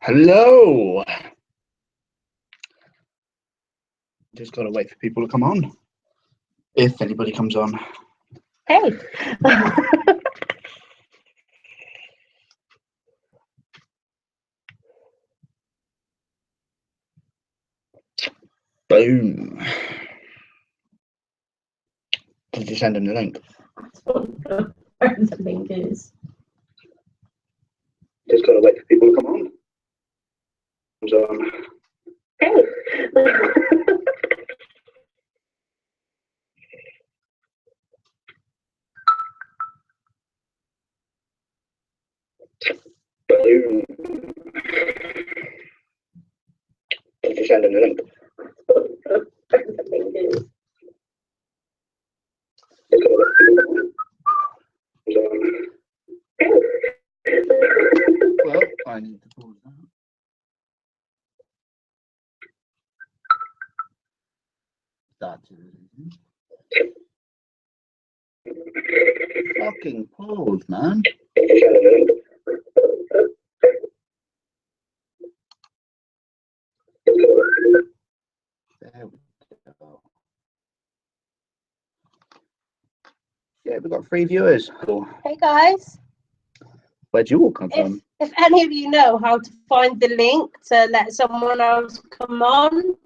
Hello. Just gotta wait for people to come on. If anybody comes on. Hey. Boom. Did you send him the link? I don't know where the link is. Just gotta wait for people to come on. Comes on. Hey. Boom. Did you send him the link? I don't know where the link is. Just gotta wait for people to come on. Well, I need to pause that. Fucking pause, man. There we go. Yeah, we've got 3 viewers. Cool. Hey guys. Where'd you all come from? If any of you know how to find the link to let someone else come on,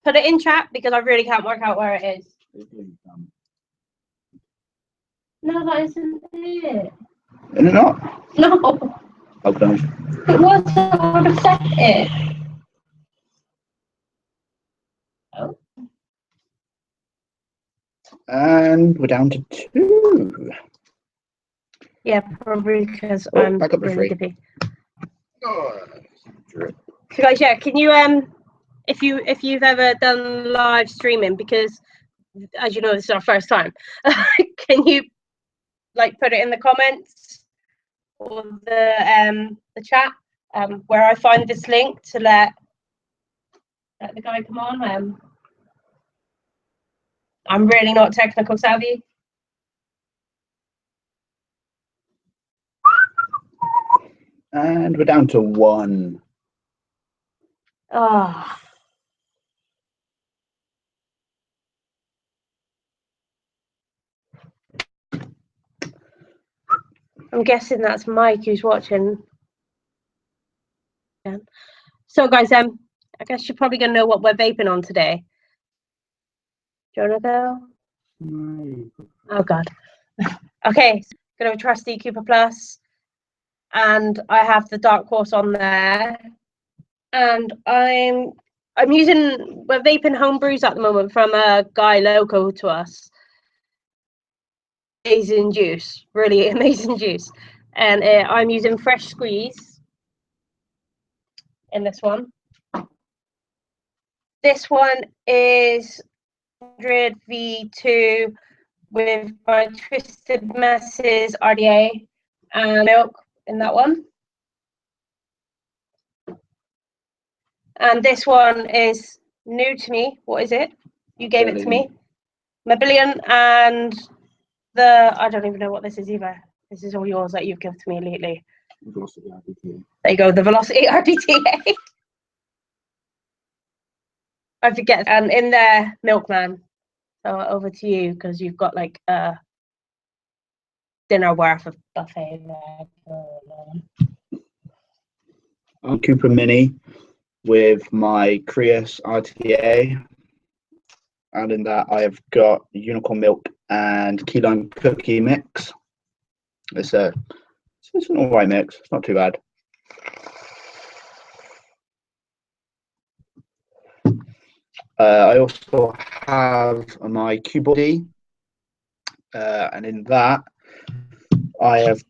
put it in chat because I really can't work out where it is. No, that isn't it. Is it not? No. Okay. It was. I would have said it. Oh. And we're down to 2. Yeah, probably because Oh, I'm back up to really 3. dippy. Oh, So guys, yeah, can you if you've ever done live streaming, because as you know this is our first time, can you like put it in the comments or the chat where I find this link to let the guy come on? I'm really not technical savvy. And we're down to 1. Oh. I'm guessing that's Mike who's watching. Yeah. So guys, I guess you're probably gonna know what we're vaping on today. Do you wanna go? No. Oh god. Okay, so gonna have a trusty Cooper Plus, and I have the Dark Horse on there, and we're vaping homebrews at the moment from a guy local to us. Amazing juice, really amazing juice, and I'm using Fresh Squeeze in this one. This one is 100 V2 with my Twisted Messes RDA and milk in that one. And this one is new to me. What is it? You gave it to me. Mabillion and I don't even know what this is either. This is all yours that you've given to me lately. Velocity RDTA. There you go, the Velocity RDTA. I forget. And in there, Milkman. So over to you because you've got like a dinner worth of buffet there. I'm Cooper Mini with my Creus RTA, and in that I have got unicorn milk and key lime cookie mix. It's an alright mix. It's not too bad. I also have my Q-Body, and in that I have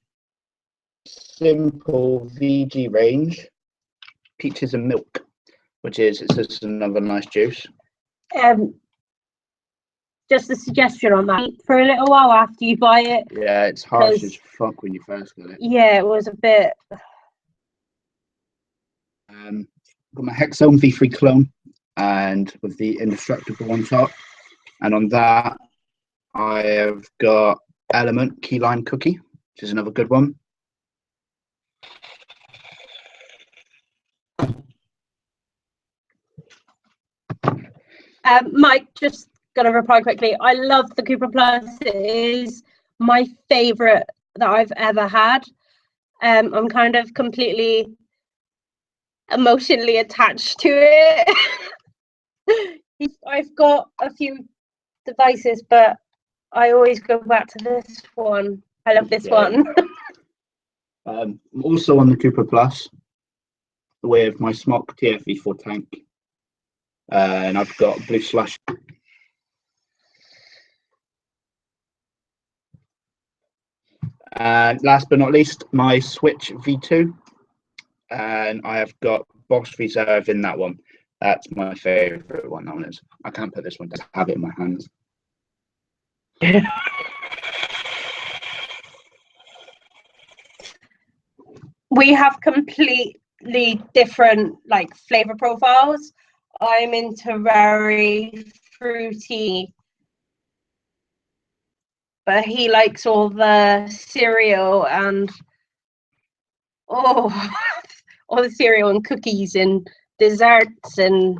simple VG range, peaches and milk, it's just another nice juice. Just a suggestion on that. For a little while after you buy it. Yeah, it's harsh as fuck when you first get it. Yeah, it was a bit. Got my Hexome V3 clone, and with the indestructible on top, and on that I have got Element key lime cookie, which is another good one. Mike, just gonna reply quickly. I love the Cooper Plus. It is my favorite that I've ever had. I'm kind of completely emotionally attached to it. I've got a few devices, but I always go back to this one. I love this one. I'm also on the Cooper Plus with my Smok TFV4 tank, and I've got Blue Slash. And last but not least, my Switch V2, and I have got Boss Reserve in that one. That's my favourite one. That one is. I can't put this one down. I have it in my hands. We have completely different like flavor profiles. I'm into very fruity, but he likes all the cereal and all the cereal and cookies and desserts, and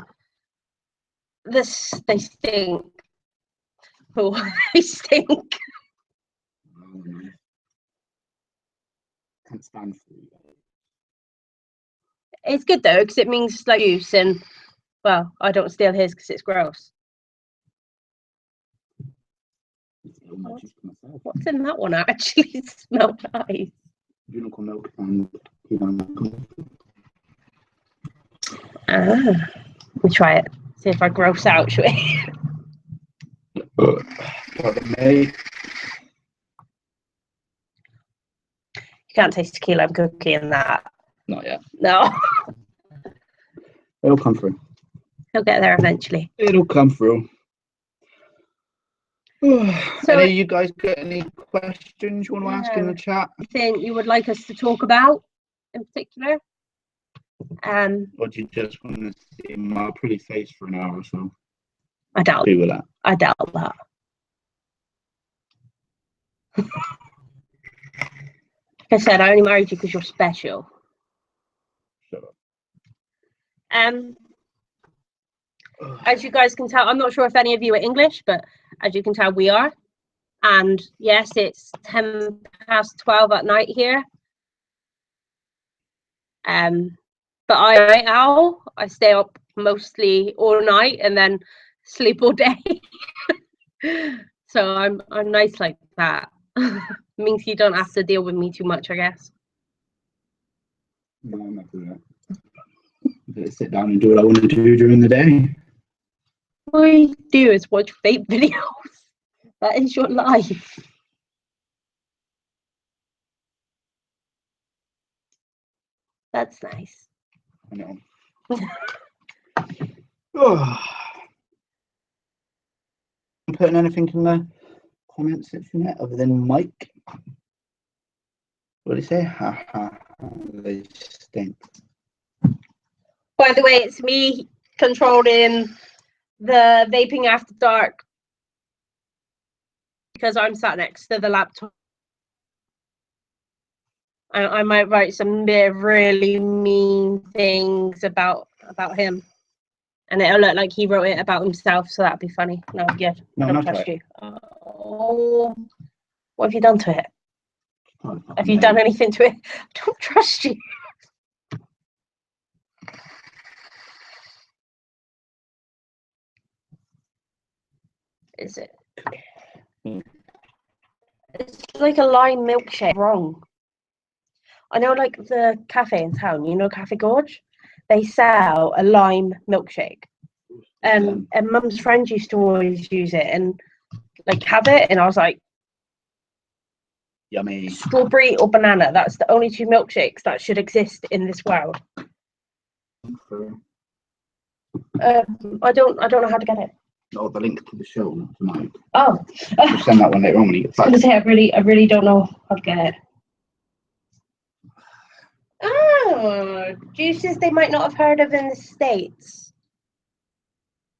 this they stink. Oh, they stink. Can't stand food. It's good though because it means like use, and well, I don't steal his because it's gross. What's in that one actually? It smells nice. Unicorn milk and milk. Let me try it. See if I gross out, shall we? Pardon me. You can't taste tequila and cookie in that. Not yet. No. It'll come through. He'll get there eventually. It'll come through. So, any of you guys got any questions you want to ask in the chat? Anything you would like us to talk about in particular? Or do you just want to see my pretty face for an hour or so? I doubt that. I doubt that. Like I said, I only married you because you're special. Shut up. As you guys can tell, I'm not sure if any of you are English, but as you can tell, we are. And yes, it's 12 at night here. But I owl. I stay up mostly all night and then sleep all day. So I'm nice like that. Means you don't have to deal with me too much, I guess. No, I'm not doing that. Sit down and do what I want to do during the day. All you do is watch vape videos. That is your life. That's nice. I know. Oh. I'm putting anything in the comment section yet other than Mike? What did he say? Ha ha. They stink. By the way, it's me controlling the vaping after dark because I'm sat next to the laptop. I might write some really mean things about him, and it'll look like he wrote it about himself, so that'd be funny. No, yeah, No, I don't trust you. Oh, what have you done to it? Have you done anything to it? I don't trust you. Is it? It's like a lime milkshake. Wrong. I know, like the cafe in town. You know, Cafe Gorge. They sell a lime milkshake. And Mum's friend used to always use it and like have it, and I was like, yummy. Strawberry or banana. That's the only two milkshakes that should exist in this world. I don't know how to get it. Oh, the link to the show tonight. Oh, We'll send that one later on when you get back. I was gonna say I really don't know how to get it. Oh, juices they might not have heard of in the States.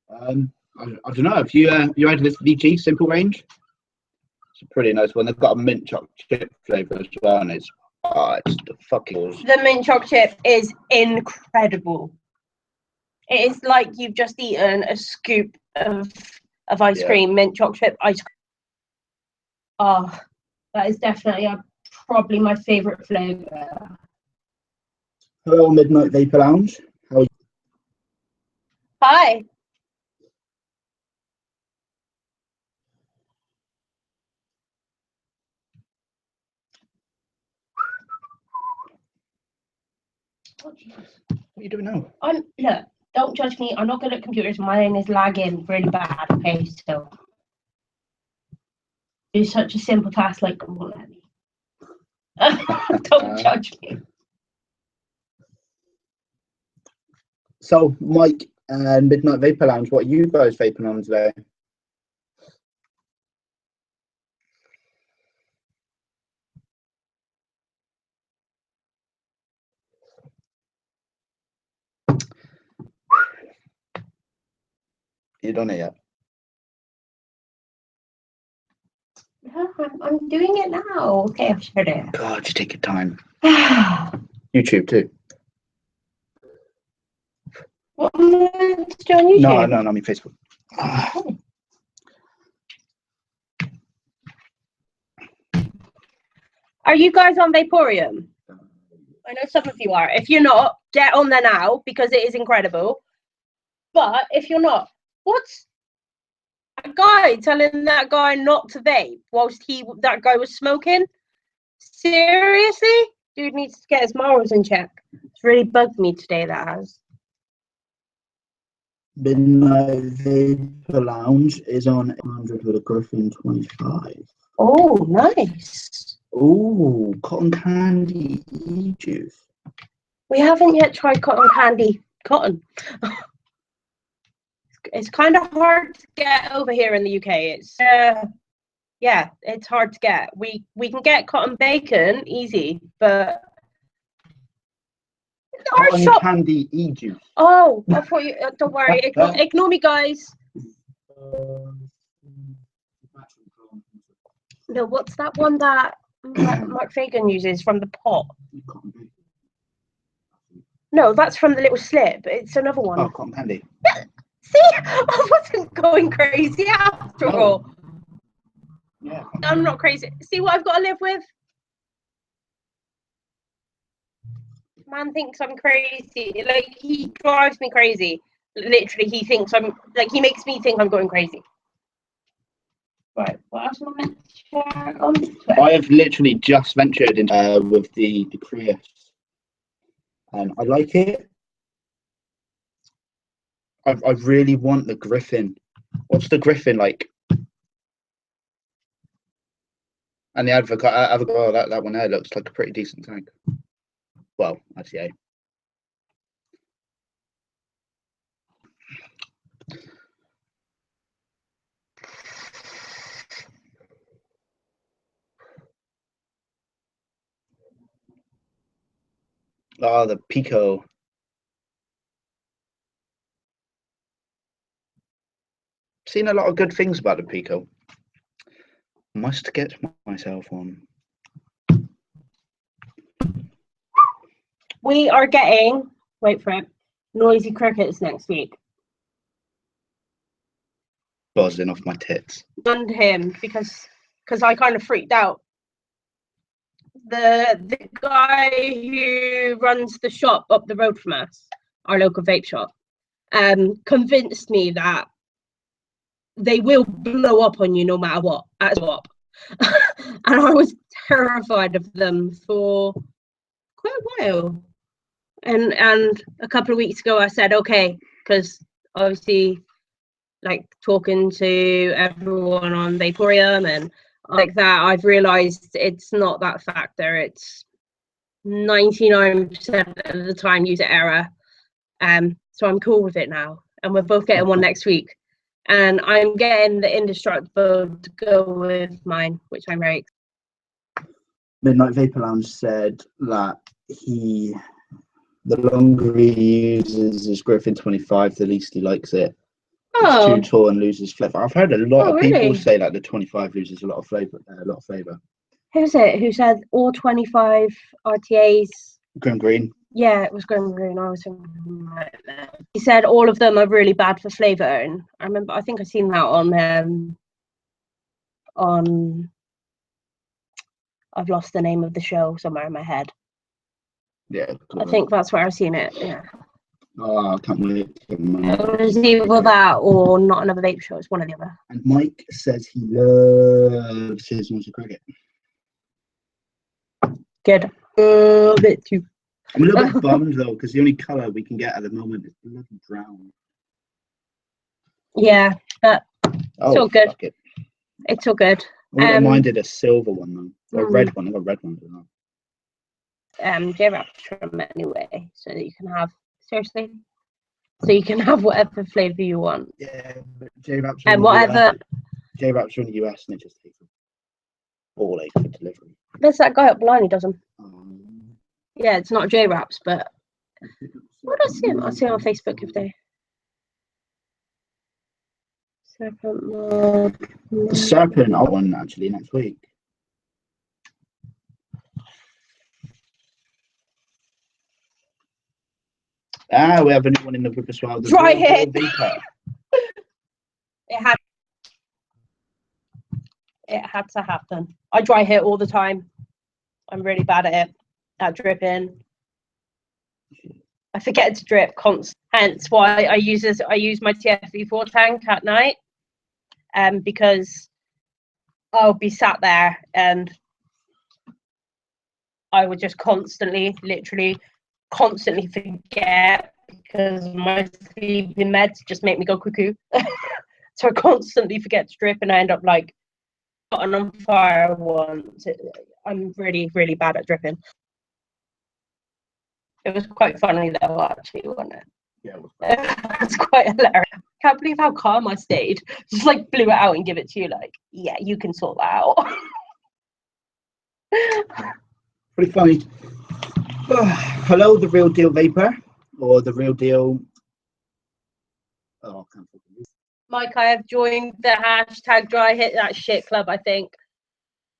I don't know. Have you had this VG Simple Range? It's a pretty nice one. They've got a mint chocolate chip flavour as well, and it's the fucking. The mint chocolate chip is incredible. It is like you've just eaten a scoop of ice cream, mint chocolate chip ice cream. Oh, that is definitely probably my favourite flavour. Hello, Midnight Vapor Lounge. How are you? Hi. Oh, Jesus. What are you doing now? Look, don't judge me. I'm not good at computers. Mine is lagging really bad. Okay, so it's such a simple task. Like, come on, let me. Don't judge me. So, Mike and Midnight Vapor Lounge, what are you guys vaping on today? You done it yet? Yeah, I'm doing it now. Okay, I've shared it. God, you take your time. YouTube too. What am I meant to do on YouTube? No, I mean Facebook. Are you guys on Vaporium? I know some of you are. If you're not, get on there now because it is incredible. But if you're not, what's a guy telling that guy not to vape whilst that guy was smoking? Seriously? Dude needs to get his morals in check. It's really bugged me today, that has. Midnight Vapor Lounge is on 100 with a Griffin 25. Oh, nice. Oh, cotton candy juice. We haven't yet tried cotton candy. Cotton. It's kind of hard to get over here in the UK. It's yeah, it's hard to get. We can get cotton bacon easy, but Cotton candy juice. Oh, I thought you. Don't worry. Ignore me, guys. No, what's that one that Mark Fagan uses from the pot? No, that's from the little slip. It's another one. Oh, cotton candy. See, I wasn't going crazy after all. Yeah. I'm not crazy. See what I've got to live with? Man thinks I'm crazy. Like, he drives me crazy. Literally, he thinks I'm, like, he makes me think I'm going crazy. Right, what else am I meant to share on Twitter? I have literally just ventured in with the Prius, and I like it. I really want the Griffin. What's the Griffin like? And the Avocado, that one there looks like a pretty decent tank. Well, ITA. Oh, the Pico. Seen a lot of good things about the Pico. Must get myself on. We are getting, wait for it, Noisy Crickets next week. Buzzing off my tits. And him because I kind of freaked out. The guy who runs the shop up the road from us, our local vape shop, convinced me that they will blow up on you no matter what, at swap. And I was terrified of them for quite a while. And a couple of weeks ago I said okay, because obviously, like, talking to everyone on Vaporium and like that, I've realized it's not that factor. It's 99% of the time user error. So I'm cool with it now, and we're both getting one next week, and I'm getting the indestructible to go with mine, which I'm very excited. Midnight Vapor Lounge said that the longer he uses his Griffin 25, the least he likes it. It's too tall and loses flavour. I've heard a lot of people say that the 25 loses a lot of flavour. Who's it? Who said all 25 RTAs? Green? Yeah, it was going green. I was thinking right there. He said all of them are really bad for flavour, and I think I seen that on I've lost the name of the show somewhere in my head. Yeah. I think that's where I've seen it. Yeah. Oh, I can't wait. It was either that or Not Another Vape Show. It's one or the other. And Mike says he loves his Monster Cricket. Good. A bit too. I'm a little bit bummed though, because the only colour we can get at the moment is bloody brown. Yeah, but it's all good. It. It's all good. I wouldn't have minded a silver one though, or a red one. I got a red one. J-Rap's from anyway, so that you can have so you can have whatever flavour you want. Yeah, but J-Rap's and whatever. J-Rap's from the US, and it just takes a ball ache for delivery. There's that guy up Blimey does them. Yeah, it's not J-Rap's, but what I see him? I'll see him on Facebook if they. The Serpent, I won actually next week. We have a new one in the book as well. Dry hit. It had to happen. I dry hit all the time. I'm really bad at it. At dripping. I forget to drip constantly. Hence why I use my TFV4 tank at night. Because I'll be sat there and I would just literally constantly forget, because my sleeping meds just make me go cuckoo. So I constantly forget to drip, and I end up like caught on fire once. I'm really, really bad at dripping. It was quite funny though, actually, wasn't it? Yeah, it was. It's quite hilarious. Can't believe how calm I stayed. Just like blew it out and give it to you. Like, yeah, you can sort that out. Pretty funny. Hello, the real deal vapor, or the real deal. Oh, I can't forget. Mike, I have joined the hashtag dry hit that shit club. I think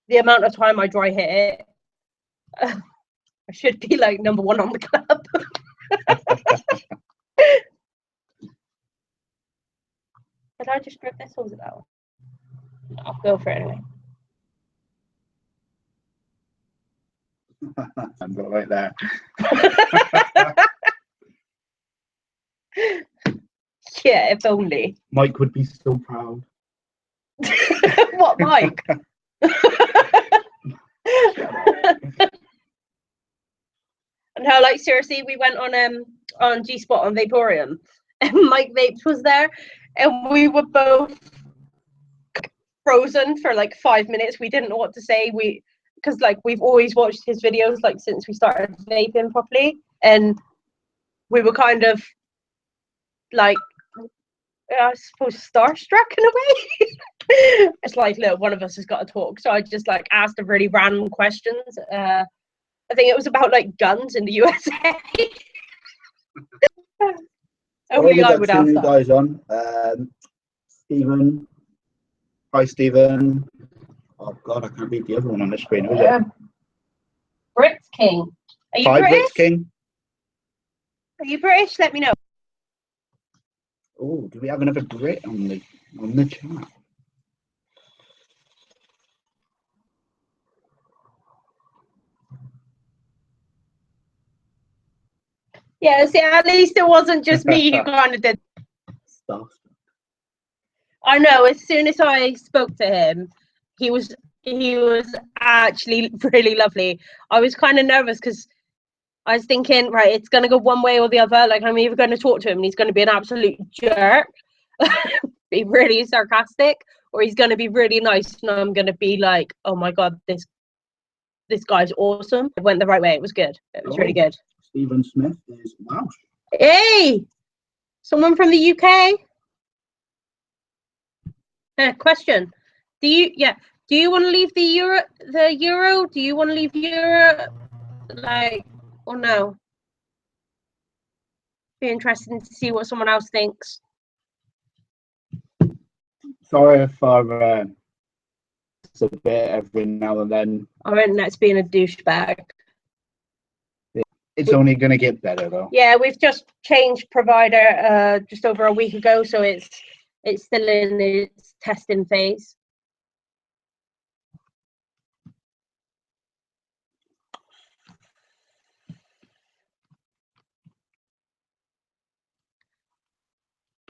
the amount of time I dry hit it, I should be like number one on the club. Did I just grip this, or was it that one? No, I'll go for it anyway. I'm not right there. Yeah, if only. Mike would be so proud. What, Mike? And how, like, seriously, we went on G Spot on Vaporium, and Mike Vapes was there, and we were both frozen for like 5 minutes. We didn't know what to say. Because like we've always watched his videos like since we started vaping properly, and we were kind of like, I suppose, starstruck in a way. It's like, look, one of us has got to talk. So I just like asked a really random questions. I think it was about like guns in the USA. Only I would ask that. Guys on. Stephen. Hi, Stephen. Oh God, I can't read the other one on the screen. Who is it? Brits King. Are you Hi, British? Brits King. Are you British? Let me know. Oh, do we have another Brit on the chat? Yeah, see, at least it wasn't just me who kind of did stuff. I know, as soon as I spoke to him, he was actually really lovely. I was kind of nervous because I was thinking, right, it's going to go one way or the other. Like, I'm either going to talk to him and he's going to be an absolute jerk, be really sarcastic, or he's going to be really nice and I'm going to be like, oh my God, this guy's awesome. It went the right way. It was good. It was really good. Stephen Smith is Welsh. Hey, someone from the UK. Question: Do you want to leave the euro? Do you want to leave Europe? Like, or no? Be interesting to see what someone else thinks. Sorry if it's a bit every now and then. Our internet's being a douchebag. Yeah. It's only going to get better though. Yeah, we've just changed provider just over a week ago, so it's still in its testing phase.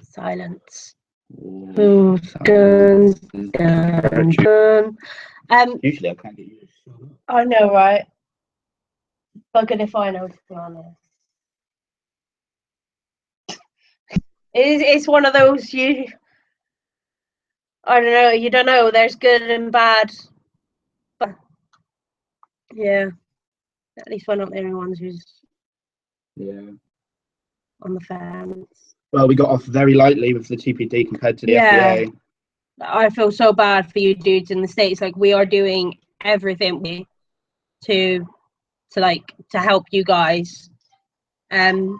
Silence. Ooh, Dun, silence. dun, dun. Usually I can't get you to shut up. I know, right? Buggered if I know, to be honest. It's one of those I don't know, you don't know, there's good and bad. But yeah, at least we're not the only ones who's on the fence. Well, we got off very lightly with the TPD compared to the FDA. I feel so bad for you dudes in the States. Like, we are doing everything to help you guys. We're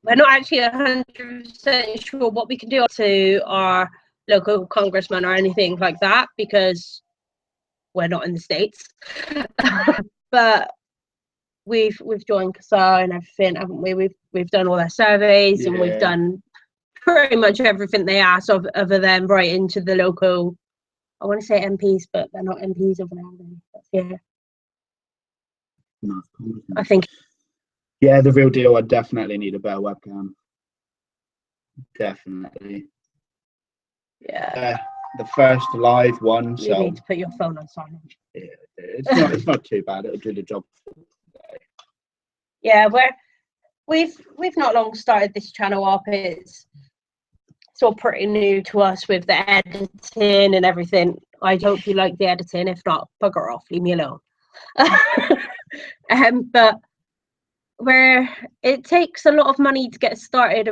not actually 100% sure what we can do to our local congressman or anything like that, because we're not in the States. But we've joined CASA and everything, haven't we? We've done all their surveys, and we've done pretty much everything they ask of other than writing to the local, I want to say MPs, but they're not MPs over there. No, I think. Yeah, the real deal. I definitely need a better webcam. Definitely. Yeah. The first live one. You need to put your phone on silent. Yeah, it's not too bad. It'll do the job for today. Yeah, we've not long started this channel up. It's all pretty new to us with the editing and everything. I hope you like the editing. If not, bugger off, leave me alone. But it takes a lot of money to get started,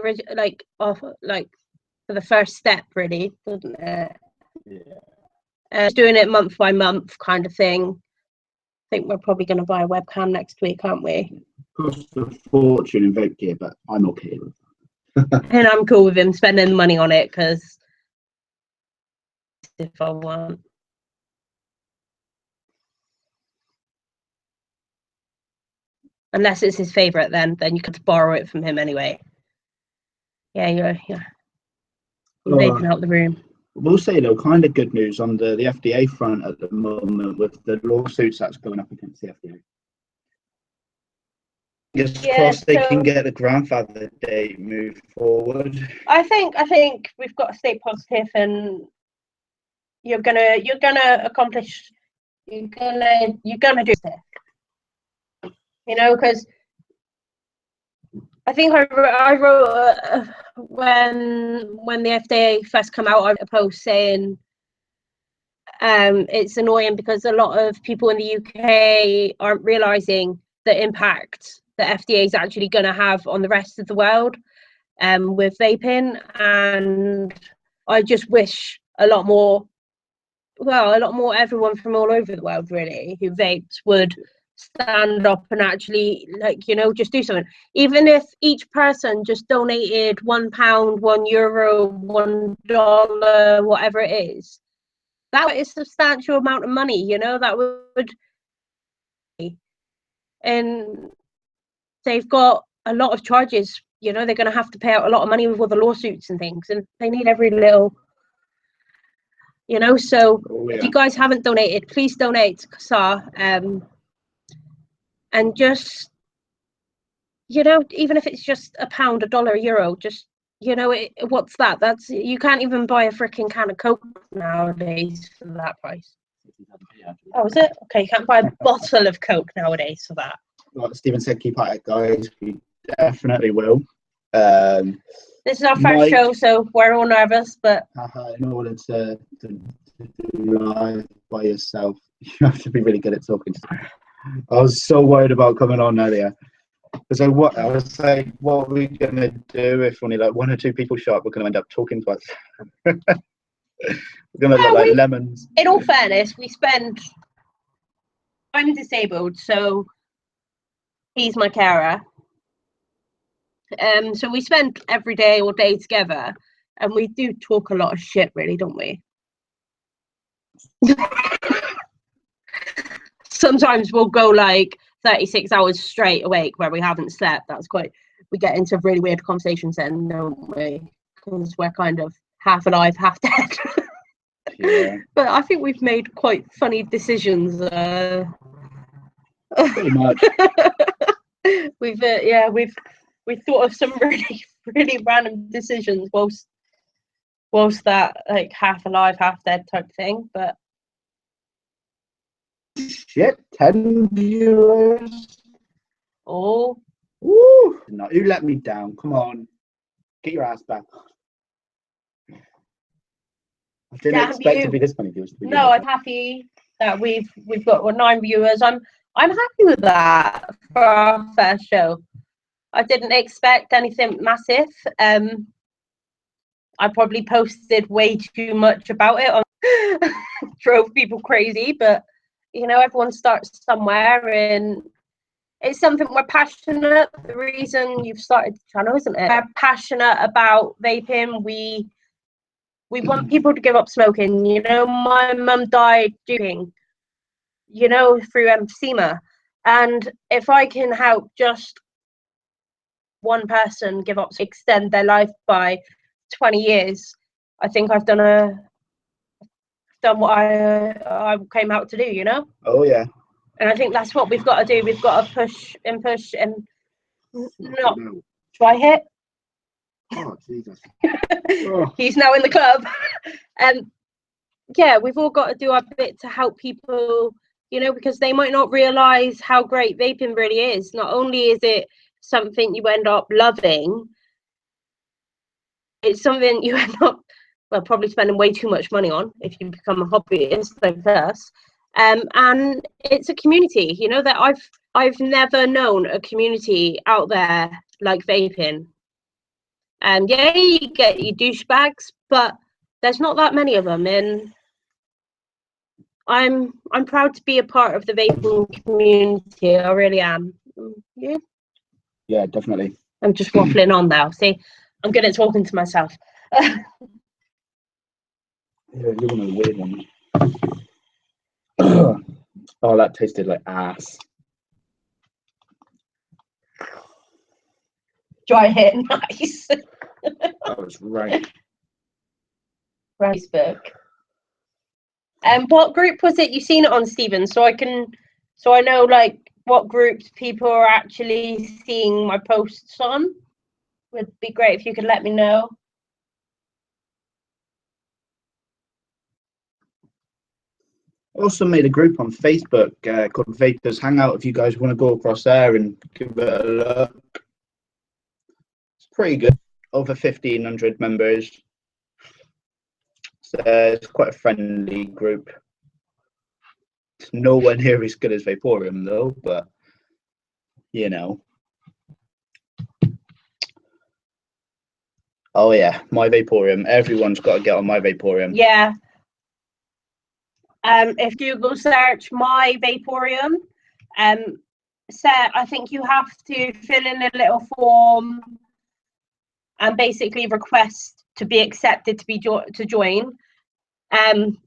for the first step, really, doesn't it? Yeah. Doing it month by month kind of thing. I think we're probably going to buy a webcam next week, aren't we? Costs a fortune in vape gear, but I'm okay with that. And I'm cool with him spending money on it, because if I want. Unless it's his favourite, then you could borrow it from him anyway. Yeah, you're vaping out the room. We'll say though, kind of good news on the FDA front at the moment with the lawsuits that's going up against the FDA. Yes, they can get the grandfather date moved forward. I think we've got to stay positive, and you're gonna accomplish. You're gonna do this. You know, because I think I wrote when the FDA first come out, I wrote a post saying it's annoying because a lot of people in the UK aren't realising the impact the FDA is actually going to have on the rest of the world with vaping, and I just wish a lot more everyone from all over the world really who vapes would stand up and actually, just do something. Even if each person just donated £1, €1, $1, whatever it is, that is a substantial amount of money, that would, and they've got a lot of charges, they're going to have to pay out a lot of money with all the lawsuits and things, and they need every little, so if you guys haven't donated, please donate to CASA, and just, even if it's just £1, $1, €1, just, what's that? That's, you can't even buy a freaking can of Coke nowadays for that price. Oh, is it? Okay, you can't buy a bottle of Coke nowadays for that. Like Stephen said, keep at it, guys. We definitely will. This is our first show, so we're all nervous, but in order to do live by yourself, you have to be really good at talking. I was so worried about coming on earlier. So what I was saying, what are we gonna do if only like 1 or 2 people show up? We're gonna end up talking to us. We're gonna look like lemons. In all fairness, I'm disabled, so he's my carer. So we spend every day all day together, and we do talk a lot of shit, really, don't we? Sometimes we'll go like 36 hours straight awake where we haven't slept, we get into really weird conversations then, don't we? Because we're kind of half alive, half dead. Yeah. But I think we've made quite funny decisions. Pretty much. We've thought of some really random decisions whilst that like half alive, half dead type thing. But shit, 10 viewers. Oh, woo! No, you let me down. Come on, get your ass back. I didn't expect to be this many viewers. No, I'm happy that we've got 9 viewers. I'm happy with that for our first show. I didn't expect anything massive. I probably posted way too much about it drove people crazy, but you know, everyone starts somewhere and it's something we're passionate. The reason you've started the channel, isn't it? We're passionate about vaping. We want people to give up smoking. You know, my mum died drinking, you know, through emphysema. And if I can help just one person give up, extend their life by 20 years, I think I've done what I came out to do, you know? Oh, yeah. And I think that's what we've got to do. We've got to push and not try hit. Oh, Jesus. He's now in the club. Yeah, we've all got to do our bit to help people, you know, because they might not realize how great vaping really is. Not only is it something you end up loving, it's something you end up, well, probably spending way too much money on if you become a hobbyist like us. And it's a community, you know, that I've never known a community out there like vaping. And yeah, you get your douchebags, but there's not that many of them, and I'm proud to be a part of the vaping community. I really am. Yeah. Yeah, definitely. I'm just waffling on now. See, I'm good at talking to myself. Yeah, you're one of the weird ones. Oh, that tasted like ass. Dry hit, nice. That was right. Facebook. And what group was it you seen it on, Stephen? So I know like what groups people are actually seeing my posts on. Would be great if you could let me know. Also made a group on Facebook called Vapers Hangout. If you guys want to go across there and give it a look, it's pretty good. Over 1,500 members. So it's quite a friendly group. It's nowhere near as good as Vaporium though, but you know. Oh yeah, my Vaporium. Everyone's got to get on my Vaporium. Yeah. If Google search my Vaporium, I think you have to fill in a little form and basically request to be accepted to join. And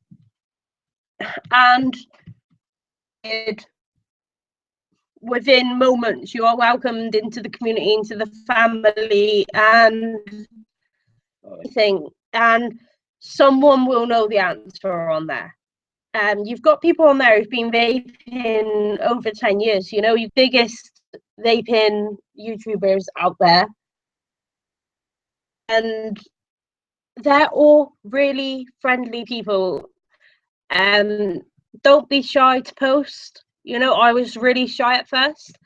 within moments you are welcomed into the community, into the family, and everything. And someone will know the answer on there. You've got people on there who've been vaping over 10 years, you know, your biggest vaping YouTubers out there. And they're all really friendly people. Don't be shy to post. You know, I was really shy at first.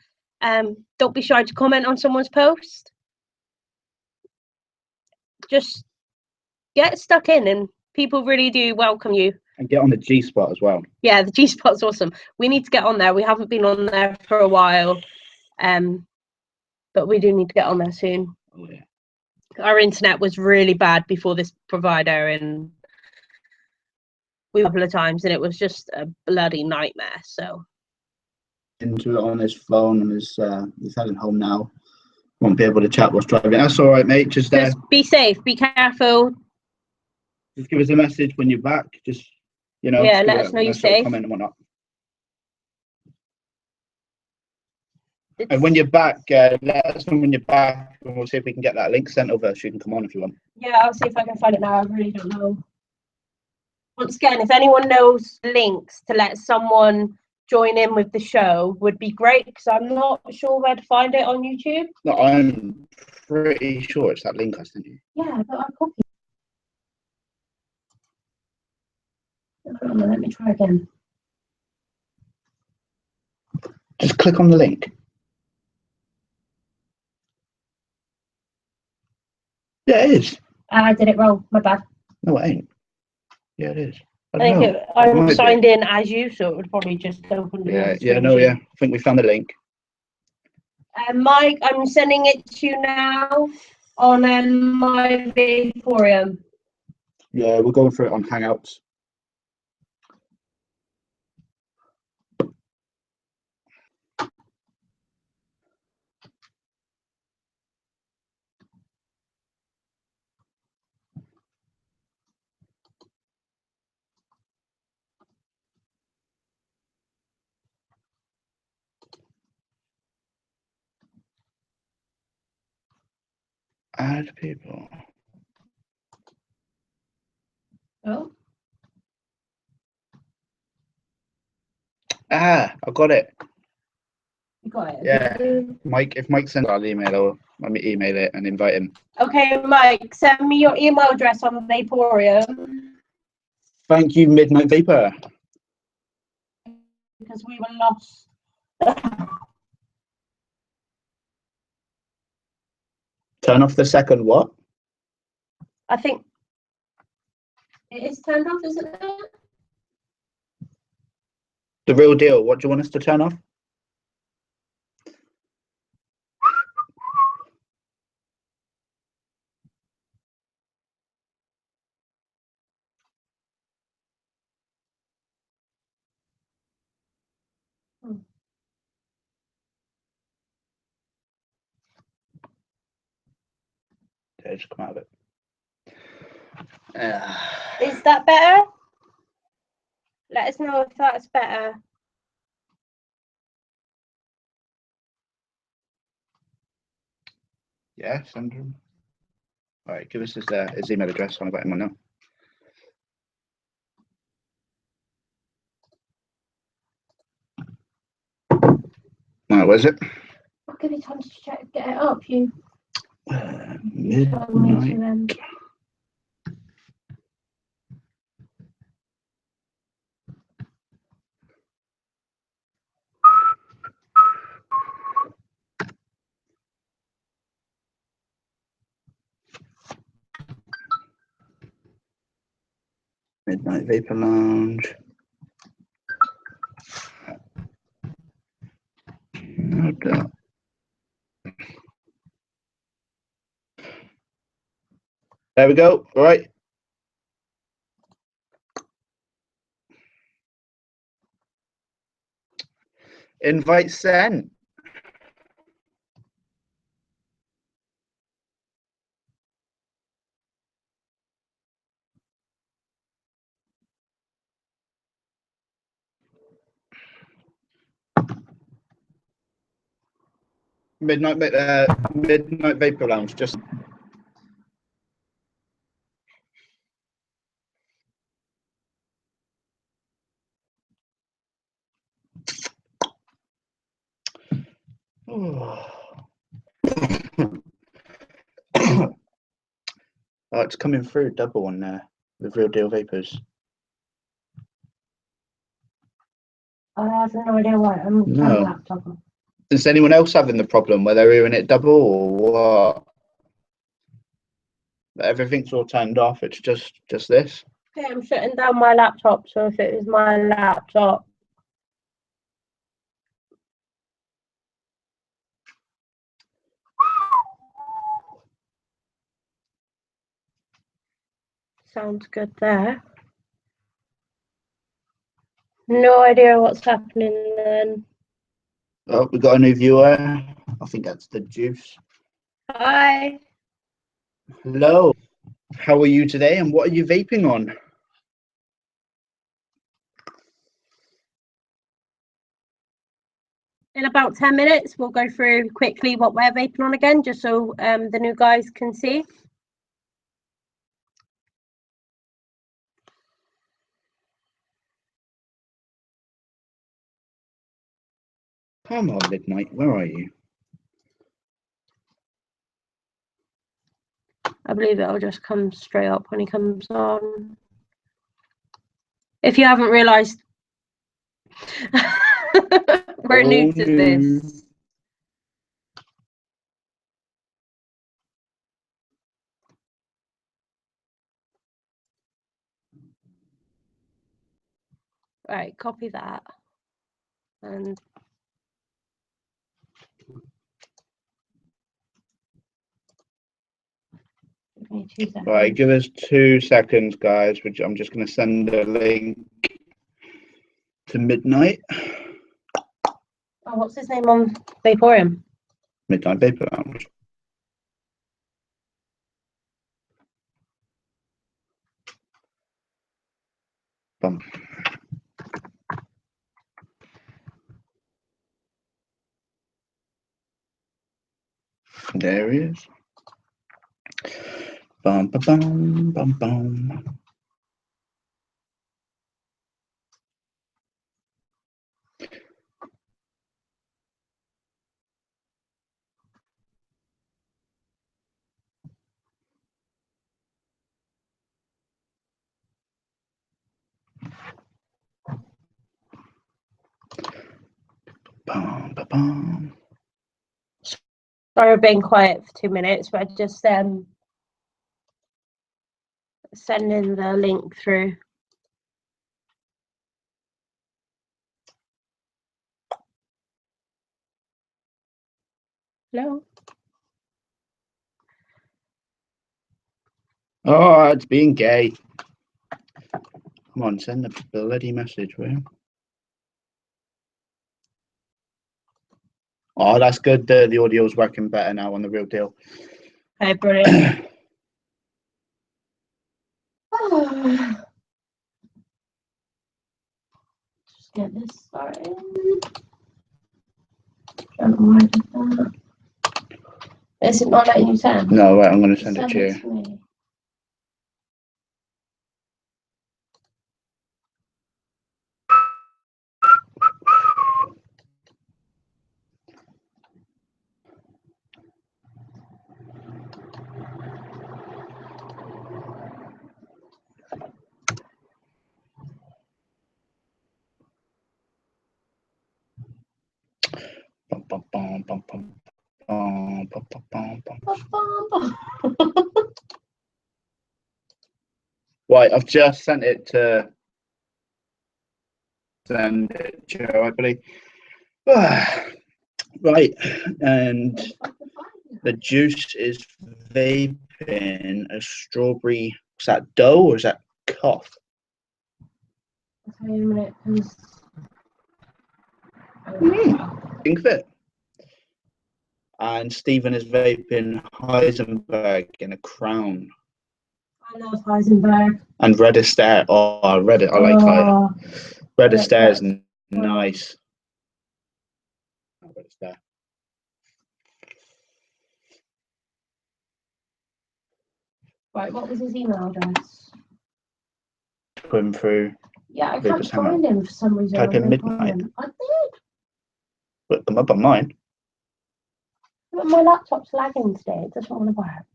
Don't be shy to comment on someone's post. Just get stuck in, and people really do welcome you. And get on the G Spot as well. Yeah, the G Spot's awesome. We need to get on there. We haven't been on there for a while, but we do need to get on there soon. Oh yeah. Our internet was really bad before this provider, and we were a couple of times, and it was just a bloody nightmare. So into it on his phone, and he's heading home now. Won't be able to chat whilst driving. That's all right, mate. Just be safe, be careful. Just give us a message when you're back. Just, you know, yeah, let us know you're safe. Comment and whatnot. And when you're back, let us know when you're back, and we'll see if we can get that link sent over so you can come on if you want. Yeah, I'll see if I can find it now. I really don't know. Once again, if anyone knows links to let someone join in with the show, would be great, because I'm not sure where to find it on YouTube. No, I'm pretty sure it's that link I sent you. Yeah, but I copied. Hold on, let me try again. Just click on the link. Yeah, it is. I did it wrong. My bad. No, it ain't. Yeah, it is. I think I'm signed in as you, so it would probably just open. Yeah, I think we found the link. Mike, I'm sending it to you now on my vape forum. Yeah, we're going through it on Hangouts. Add people. Oh. Ah, I got it. You got it. Yeah, Mike. If Mike sends, I'll email it and invite him. Okay, Mike, send me your email address on Vaporium. Thank you, Midnight Vapor. Because we were lost. Turn off the second what? I think it is turned off, isn't it? The real deal. What do you want us to turn off? Okay, just come out of it. Is that better? Let us know if that's better. Yeah, send him. All right, give us his email address. I'll invite him on now. Right, where's it? I'll give you time to get it up. You Midnight. Midnight Vapor Lounge. There we go. All right. Invite sent. Midnight Vapor Lounge. Just. Oh, it's coming through double on there with Real Deal Vapors. I have no idea why. I'm on the laptop. Is anyone else having the problem where they're hearing it double or what? Everything's all turned off. It's just this. Okay, I'm shutting down my laptop. So if it is my laptop. Sounds good there. No idea what's happening then. Oh, we got a new viewer. I think that's the Juice. Hi. Hello. How are you today and what are you vaping on? in about 10 minutes, we'll go through quickly what we're vaping on again, just so the new guys can see. Come on, Midnight, where are you? I believe it'll just come straight up when he comes on. If you haven't realised, we're new to this. Right, copy that. And right, give us 2 seconds, guys, which I'm just going to send a link to Midnight. Oh, what's his name on Vaporium? Midnight Vapor Lounge. Bum. There he is. Bum, ba, bum, bum, bum. Bum, ba, bum. Sorry, I've been quiet for 2 minutes, but I just sending the link through. Hello. Oh, it's being gay. Come on, send the bloody message, will you? Oh, that's good. The audio's working better now on the real deal. Okay, brilliant. Just get this started. Don't know why I did that. Is it not letting you send? No, right, I'm going to send it to you. To me. Bum, bum, bum, bum, bum. Bum, bum, bum, bum, bum. Right, I've just sent it to Joe, I believe. Right, and the juice is vaping a strawberry. Is that dough or is that cough? I'll tell you in a minute. Think fit. And Stephen is vaping Heisenberg in a crown. I love Heisenberg. And Red Astaire. Oh, Red. I like Red Astaire is nice. Red Astaire. Right, what was his email address? Put him through. Yeah, I can't find him for some reason. Type in Midnight. I did. Look them up on mine. But my laptop's lagging today. It doesn't want to work.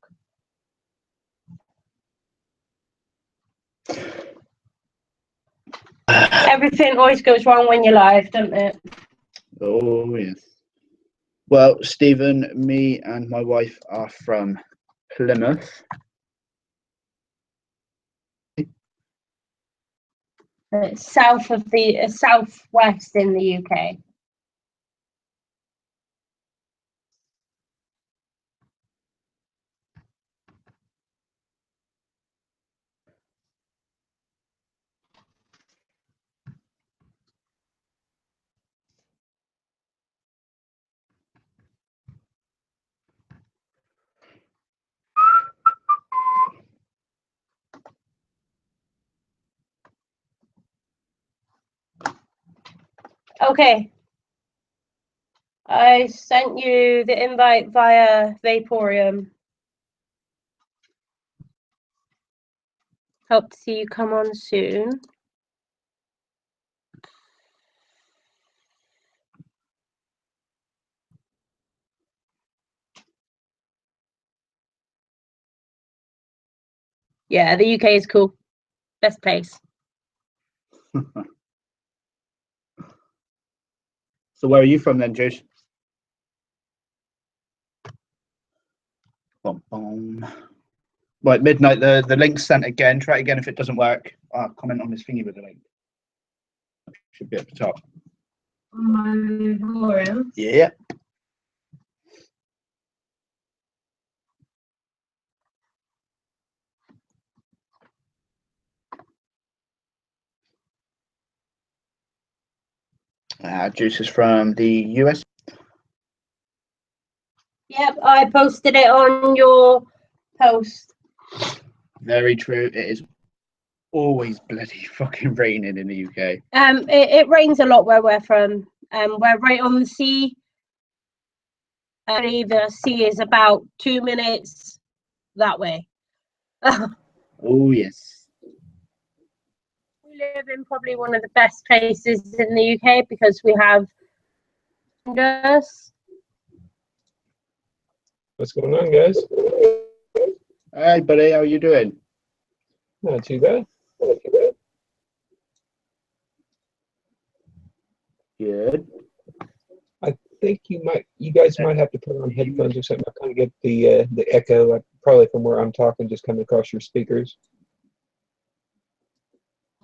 Everything always goes wrong when you're live, doesn't it? Oh, yes. Well, Stephen, me and my wife are from Plymouth. It's south of the southwest in the UK. Okay. I sent you the invite via Vaporium. Hope to see you come on soon. Yeah, the UK is cool. Best place. So where are you from then, Juice? Boom, boom. Right, midnight. The link's sent again. Try it again if it doesn't work. Comment on this thingy with the link. Should be at the top. Yeah. Juice is from the US. Yep, I posted it on your post. Very true. It is always bloody fucking raining in the UK. It rains a lot where we're from. We're right on the sea. The sea is about 2 minutes that way. Oh yes. We live in probably one of the best places in the UK because we have us. What's going on, guys? Hey, buddy, how are you doing? Not too bad. Good. I think you guys might have to put on headphones or something. I kind of get the echo, probably from where I'm talking, just coming across your speakers.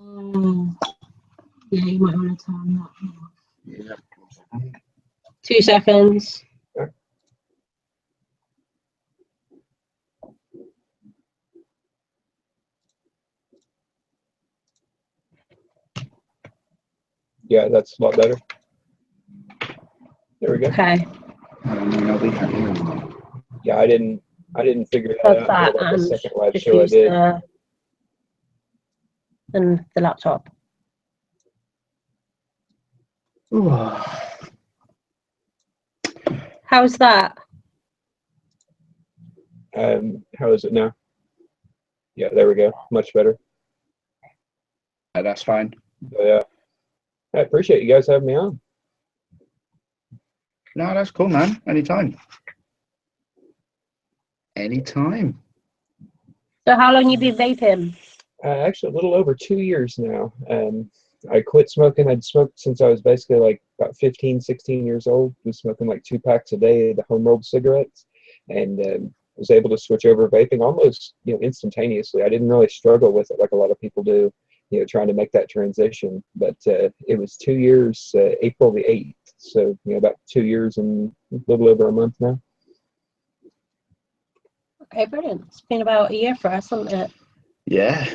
Yeah, you might want to turn that Yeah. 2 seconds. Yeah, that's a lot better. There we go. Okay. Yeah, I didn't figure that Plug out that until like the and second live just show I use did. the laptop. How's that? How is it now? Yeah, there we go. Much better. That's fine. So, yeah, I appreciate you guys having me on. No, that's cool, man. Anytime. Anytime. So how long you been vaping? Actually, a little over 2 years now. I quit smoking. I'd smoked since I was basically like about 15, 16 years old. Was smoking like 2 packs a day of the home rolled cigarettes, and was able to switch over vaping almost instantaneously. I didn't really struggle with it like a lot of people do, trying to make that transition. But it was 2 years, April the 8th. So about 2 years and a little over a month now. Okay, brilliant. It's been about a year for us, hasn't it? Yeah.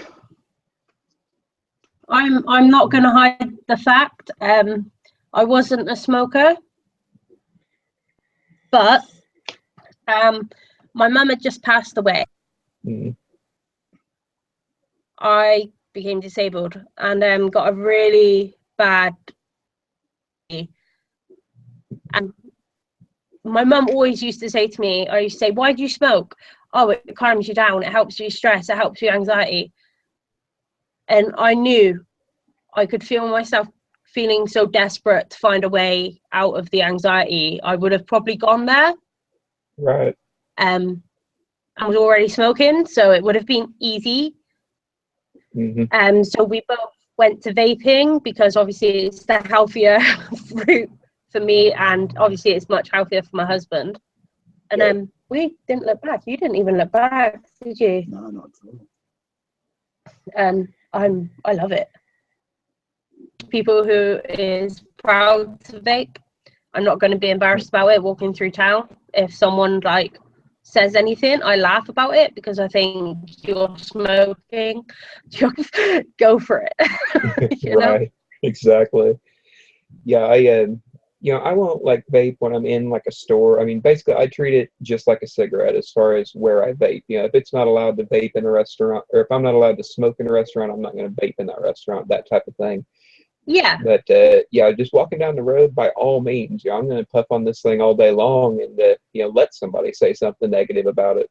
I'm not going to hide the fact. I wasn't a smoker, but my mum had just passed away. Mm-hmm. I became disabled and got a really bad. And my mum always used to say to me, I used to say, "Why do you smoke?" "Oh, it calms you down. It helps you stress. It helps you anxiety." And I knew I could feel myself feeling so desperate to find a way out of the anxiety. I would have probably gone there. Right. I was already smoking, so it would have been easy. Mm-hmm. So we both went to vaping because obviously it's the healthier route for me, and obviously it's much healthier for my husband. And we didn't look back. You didn't even look back, did you? No, not at all. I love it. People who is proud to vape. I'm not going to be embarrassed about it walking through town. If someone like says anything, I laugh about it because I think you're smoking. Just go for it. Right. Exactly. Yeah, I won't like vape when I'm in like a store. I mean, basically, I treat it just like a cigarette as far as where I vape. If it's not allowed to vape in a restaurant, or if I'm not allowed to smoke in a restaurant, I'm not going to vape in that restaurant, that type of thing. Yeah. But yeah, just walking down the road, by all means, yeah, I'm going to puff on this thing all day long, and you know, let somebody say something negative about it.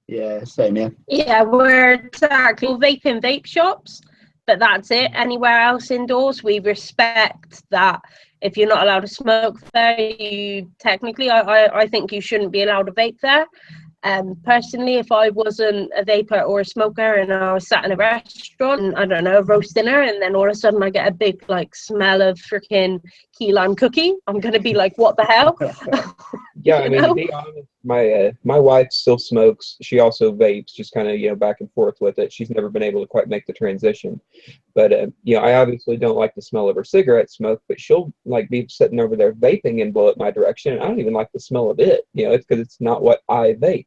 Yeah, same here. Yeah, we're exactly vaping vape shops, but that's it. Anywhere else indoors, we respect that. If you're not allowed to smoke there, you technically, I think you shouldn't be allowed to vape there. Personally, if I wasn't a vapor or a smoker and I was sat in a restaurant and, I don't know, roast dinner, and then all of a sudden I get a big like smell of freaking key lime cookie, I'm gonna be like, what the hell? Yeah, I mean, to be honest, my wife still smokes. She also vapes, just kind of, you know, back and forth with it. She's never been able to quite make the transition. But you know, I obviously don't like the smell of her cigarette smoke, but she'll like be sitting over there vaping and blow it my direction, and I don't even like the smell of it. You know, it's because it's not what I vape.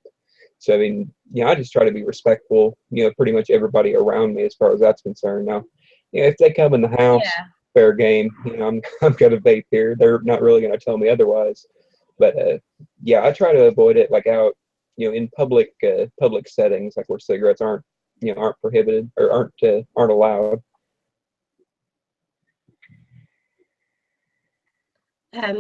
So I mean, you know, I just try to be respectful, you know, pretty much everybody around me as far as that's concerned. Now, you know, if they come in the house, Yeah. fair game. You know, I'm gonna vape here. They're not really gonna tell me otherwise. But yeah, I try to avoid it like out, you know, in public settings, like where cigarettes aren't, you know, aren't prohibited or aren't allowed.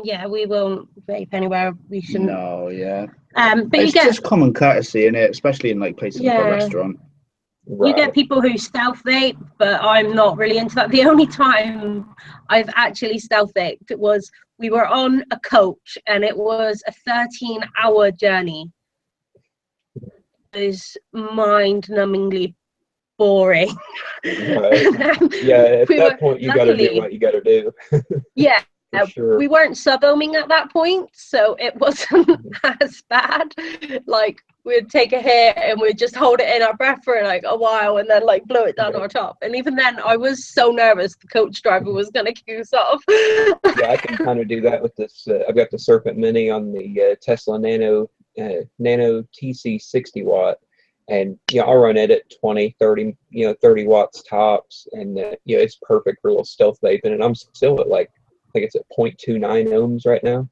Yeah, we won't vape anywhere we shouldn't. No, yeah. But It's just common courtesy in it, especially in like places like a restaurant. You get people who stealth vape, but I'm not really into that. The only time I've actually stealth vaped was we were on a coach and it was a 13-hour journey. It was mind-numbingly boring. Right. Yeah, at that point you got to do what you got to do. Yeah. Sure. We weren't sub-ohming at that point, so it wasn't as bad. Like, we'd take a hit and we'd just hold it in our breath for like a while and then like blow it down our top. And even then, I was so nervous the coach driver was going to kick us off. Yeah, I can kind of do that with this. I've got the Serpent Mini on the Tesla Nano TC 60 watt. And, you know, I'll run it at 20, 30, you know, 30 watts tops. And, you know, it's perfect for a little stealth vaping. And I'm still at like, I think it's at 0.29 ohms right now.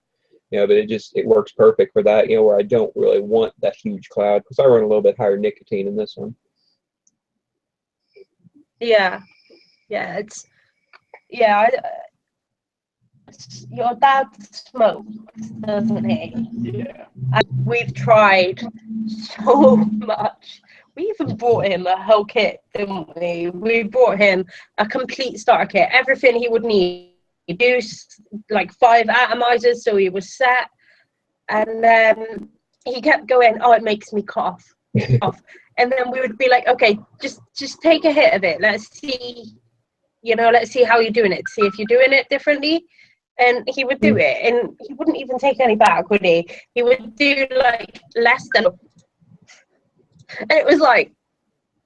You know, but it works perfect for that, you know, where I don't really want that huge cloud because I run a little bit higher nicotine in this one. Yeah. Your dad smokes, doesn't he? Yeah. And we've tried so much. We even brought him a whole kit, didn't we? We brought him a complete starter kit, everything he would need. Use like 5 atomizers, so he was set. And then he kept going, oh, it makes me cough. And then we would be like, okay, just take a hit of it. Let's see, you know, let's see how you're doing it. See if you're doing it differently. And he would do it, and he wouldn't even take any back, would he? He would do like less than, and it was like,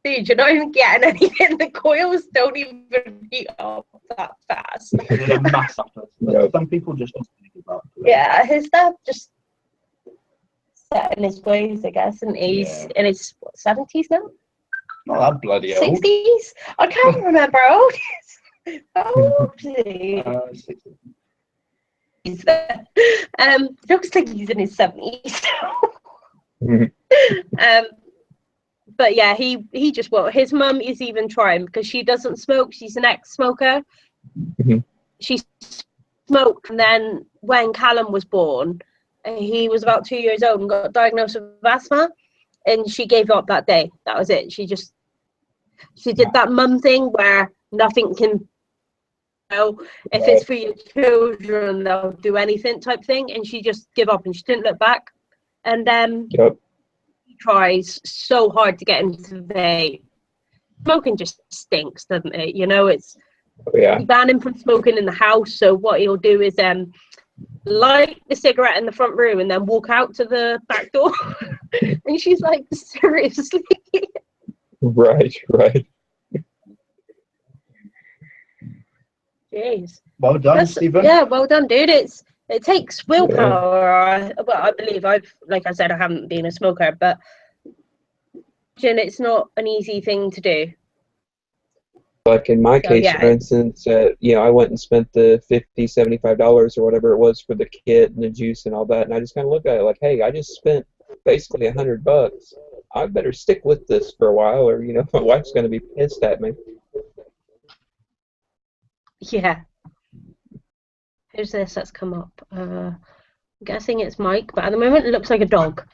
dude, you're not even getting anything. The coils don't even heat up that fast. They're massive. Some people just don't think about it. Yeah, his dad just set in his ways, I guess, and he's in his 70s now. Not that bloody old. 60s? I can't remember how old he is. How old is he? 60. Looks like he's in his 70s. Mm-hmm. But yeah, he just won't. His mum is even trying because she doesn't smoke. She's an ex-smoker. Mm-hmm. She smoked, and then when Callum was born, he was about 2 years old and got diagnosed with asthma, and she gave up that day. That was it. She did that mum thing where nothing can, you know, if it's for your children, they'll do anything type thing, and she just gave up and she didn't look back. And he tries so hard to get into vape. Smoking just stinks, doesn't it? You know, you ban him from smoking in the house. So what he'll do is light the cigarette in the front room and then walk out to the back door. And she's like, seriously? Right. Jeez. Well done, Stephen. Yeah, well done, dude. It takes willpower. Well, I believe like I said, I haven't been a smoker, but it's not an easy thing to do. Like in my case, for instance, you know, I went and spent the $50, $75 or whatever it was for the kit and the juice and all that, and I just kind of looked at it like, hey, I just spent basically $100. I better stick with this for a while, or you know, my wife's going to be pissed at me. Yeah. Who's this that's come up? I'm guessing it's Mike, but at the moment it looks like a dog.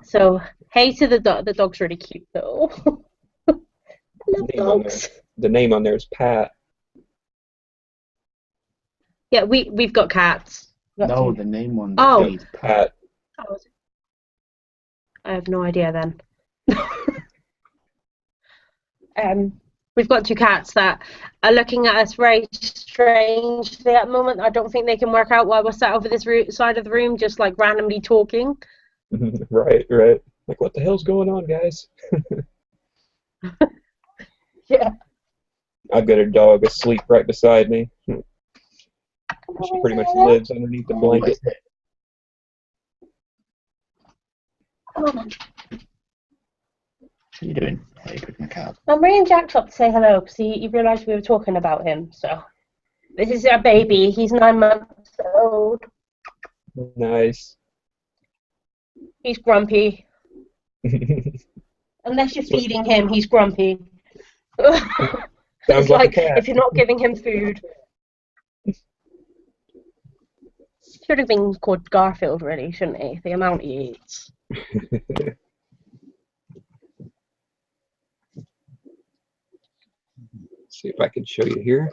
So, hey to the dog. The dog's really cute though. Love dogs. The name on there is Pat. Yeah, we've got cats. No, the name on Oh. is Pat. Oh, is it? I have no idea then. We've got two cats that are looking at us very strangely at the moment. I don't think they can work out why we're sat over this side of the room, just like randomly talking. Right. Like, what the hell's going on, guys? Yeah. I've got a dog asleep right beside me. She pretty much lives underneath the blanket. Come on, then. What are you doing? Are you picking a cat? I'm bringing Jack up to say hello because he realised we were talking about him. So this is our baby. He's 9 months old. Nice. He's grumpy. Unless you're feeding him, he's grumpy. It's like if you're not giving him food. Should have been called Garfield, really, shouldn't he? The amount he eats. See if I can show you here.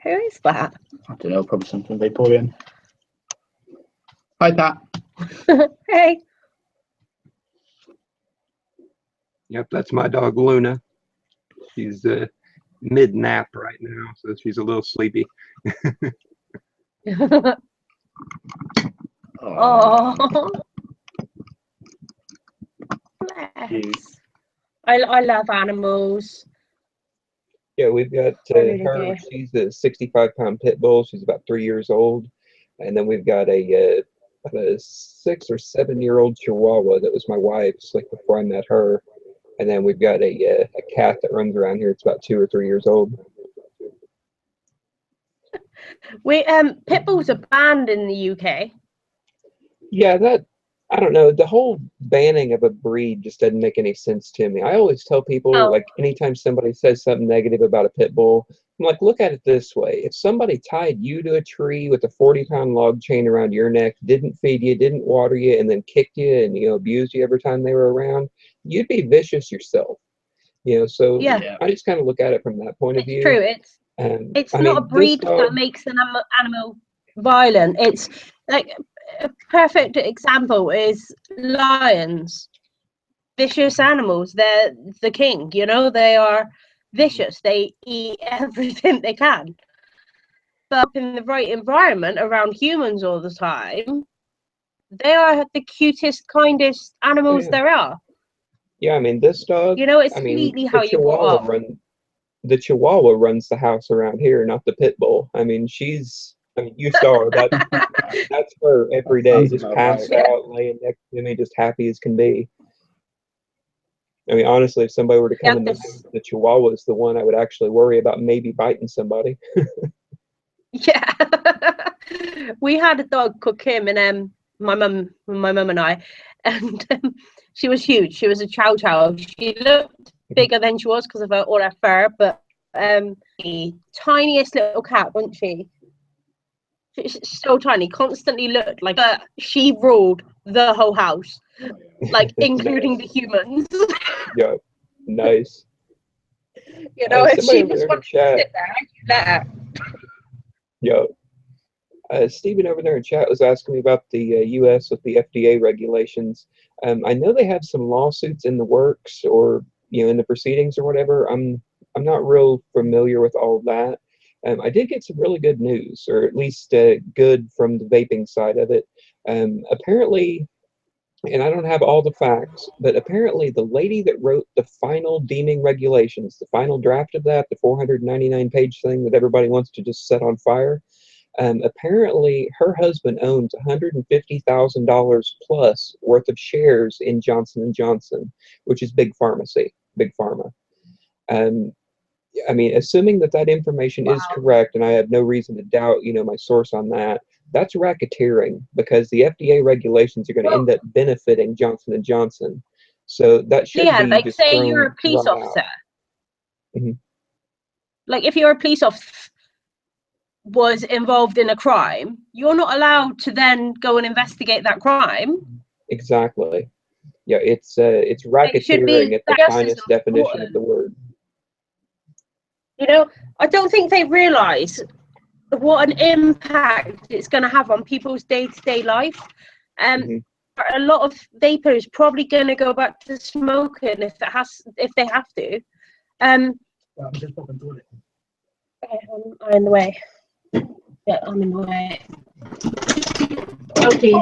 Who is that? I don't know, probably something Vaporeon. Hi, Pat. Hey. Yep, that's my dog Luna. She's mid-nap right now, so she's a little sleepy. Oh. Bless. I love animals. Yeah, we've got her. She's a 65-pound pit bull. She's about 3 years old. And then we've got a 6 or 7 year old Chihuahua that was my wife's, like before I met her. And then we've got a cat that runs around here. It's about 2 or 3 years old. Pit bulls are banned in the UK. Yeah, I don't know. The whole banning of a breed just doesn't make any sense to me. I always tell people, like, anytime somebody says something negative about a pit bull, I'm like, look at it this way. If somebody tied you to a tree with a 40-pound log chain around your neck, didn't feed you, didn't water you, and then kicked you and, abused you every time they were around, you'd be vicious yourself. So Yeah. I just kind of look at it from that point of view. True. It's not a breed that makes an animal violent. It's like a perfect example is lions. Vicious animals. They're the king. They are vicious. They eat everything they can. But in the right environment around humans all the time, they are the cutest, kindest animals there are. Yeah, I mean, this dog. It's completely how you brought up. The Chihuahua runs the house around here, not the pit bull. I mean, you saw her. That's her every day, just passed out, laying next to me, just happy as can be. I mean, honestly, if somebody were to come in the Chihuahua is the one I would actually worry about maybe biting somebody. Yeah. We had a dog called Kim, and my mum and I, and she was huge. She was a chow chow. She looked bigger than she was because of all her fur, but the tiniest little cat, wasn't she? She's so tiny, constantly looked like she ruled the whole house, like including the humans. Yeah, nice. And she just wanted to sit there and you let her. Yeah. Stephen over there in chat was asking me about the U.S. with the FDA regulations. I know they have some lawsuits in the works, or in the proceedings or whatever. I'm not real familiar with all of that. I did get some really good news, or at least good from the vaping side of it. Apparently, and I don't have all the facts, but apparently the lady that wrote the final deeming regulations, the final draft of that, the 499-page thing that everybody wants to just set on fire, apparently her husband owns $150,000 plus worth of shares in Johnson & Johnson, which is big pharma. I mean, assuming that information is correct, and I have no reason to doubt, my source on that, that's racketeering, because the FDA regulations are going to end up benefiting Johnson & Johnson. So that should be like just say thrown you're a police right officer. Mm-hmm. Like if you're a police officer was involved in a crime, you're not allowed to then go and investigate that crime. Exactly. Yeah, it's It should racketeering be at the just as finest definition of important. the word. You know, I don't think they realise what an impact it's going to have on people's day-to-day life. A lot of vapors probably going to go back to smoking if they have to. I'm in the way. Yeah, I'm in the way. Okay.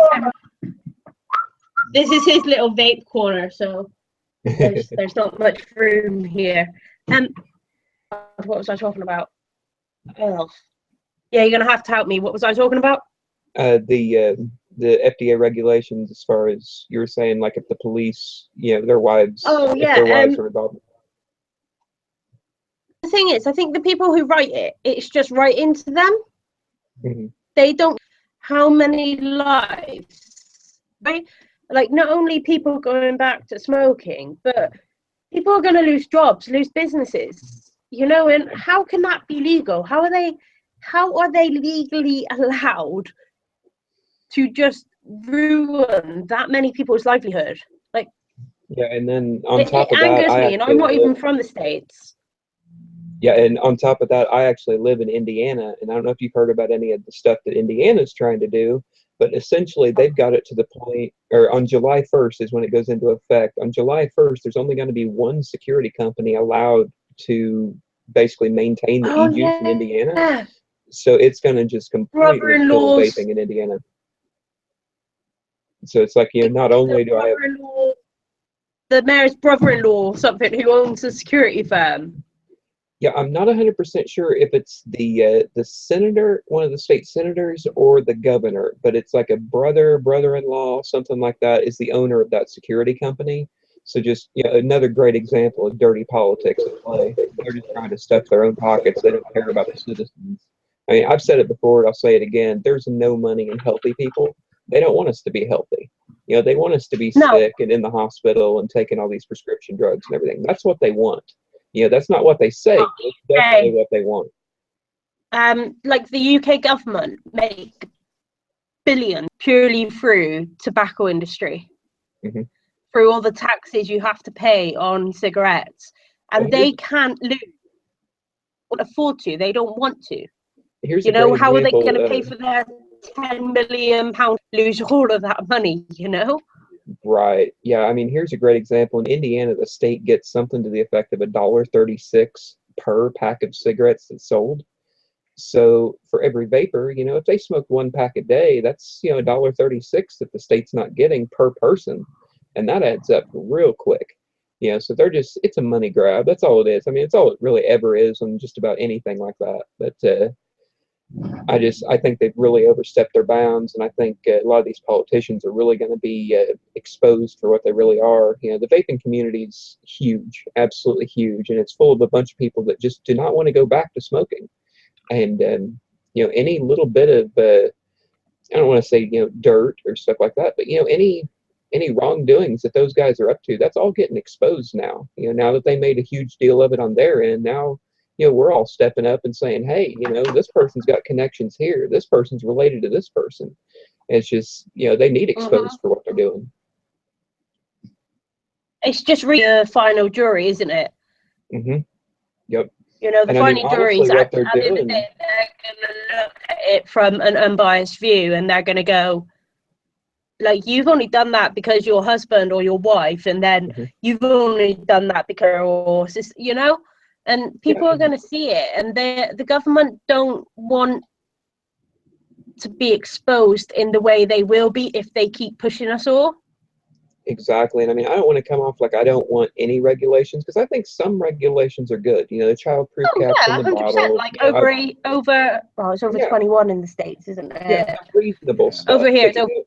This is his little vape corner, so there's not much room here. What was I talking about? Oh, yeah, you're gonna have to help me. What was I talking about? The FDA regulations, as far as you were saying, like if the police, their wives, Oh yeah, if their wives are involved. The thing is, I think the people who write it's just right into them. They don't. How many lives, right? Like not only people going back to smoking, but people are going to lose jobs, lose businesses. And how can that be legal? How are they legally allowed to just ruin that many people's livelihood? Like, yeah, and then on top of that, angers me, and I'm not even from the States. Yeah, and on top of that, I actually live in Indiana, and I don't know if you've heard about any of the stuff that Indiana's trying to do, but essentially they've got it to the point, or on July 1st is when it goes into effect. On July 1st, there's only going to be one security company allowed to basically maintain the e-juice in Indiana. So it's going to just completely kill vaping in Indiana. So it's like, not only do I have the mayor's brother-in-law or something who owns a security firm. Yeah, I'm not 100% sure if it's the senator, one of the state senators, or the governor, but it's like a brother-in-law, something like that, is the owner of that security company. So just another great example of dirty politics at play. They're just trying to stuff their own pockets. They don't care about the citizens. I mean, I've said it before, I'll say it again. There's no money in healthy people. They don't want us to be healthy. They want us to be sick and in the hospital and taking all these prescription drugs and everything. That's what they want. That's not what they say. It's definitely what they want. Like the UK government make billions purely through tobacco industry, through all the taxes you have to pay on cigarettes, and they can't afford to. They don't want to. How are they going to pay for their £10 million? Lose all of that money? Right. Yeah. I mean, here's a great example. In Indiana, the state gets something to the effect of $1.36 per pack of cigarettes that's sold. So for every vapor, if they smoke one pack a day, that's $1.36 that the state's not getting per person, and that adds up real quick. So it's a money grab. That's all it is. I mean, it's all it really ever is on just about anything like that. But I think they've really overstepped their bounds, and I think a lot of these politicians are really going to be exposed for what they really are. The vaping community is huge, absolutely huge, and it's full of a bunch of people that just do not want to go back to smoking. And any little bit of I don't want to say dirt or stuff like that, but any wrongdoings that those guys are up to, that's all getting exposed now. Now that they made a huge deal of it on their end, now we're all stepping up and saying, hey, this person's got connections here. This person's related to this person. And it's just, they need exposed for what they're doing. It's just the final jury, isn't it? Yep. The final juries, at the end of the day, they're going to look at it from an unbiased view, and they're going to go, like, you've only done that because your husband or your wife, and then you've only done that because, and people are going to see it, and the government don't want to be exposed in the way they will be if they keep pushing us all. Exactly. And I mean, I don't want to come off like I don't want any regulations, because I think some regulations are good. The child-proof caps in the 100%, bottle. Like it's over 21 in the States, isn't it? Yeah, reasonable stuff. Over here, it's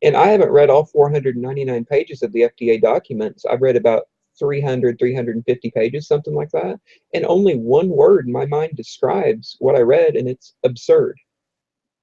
and I haven't read all 499 pages of the FDA documents. I've read about 350 pages, something like that. And only one word in my mind describes what I read, and it's absurd.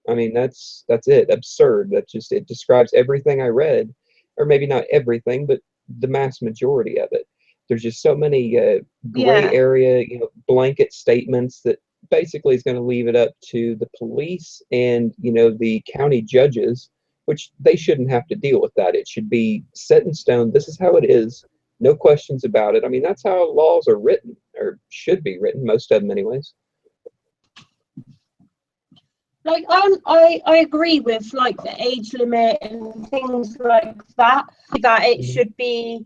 I mean, that's it, absurd. It describes everything I read, or maybe not everything, but the mass majority of it. there's just so many gray Yeah. area, blanket statements that basically is going to leave it up to the police and, the county judges, which they shouldn't have to deal with that. It should be set in stone. This is how it is. No questions about it. I mean, that's how laws are written, or should be written, most of them anyways. Like, I agree with like the age limit and things like that. That it should be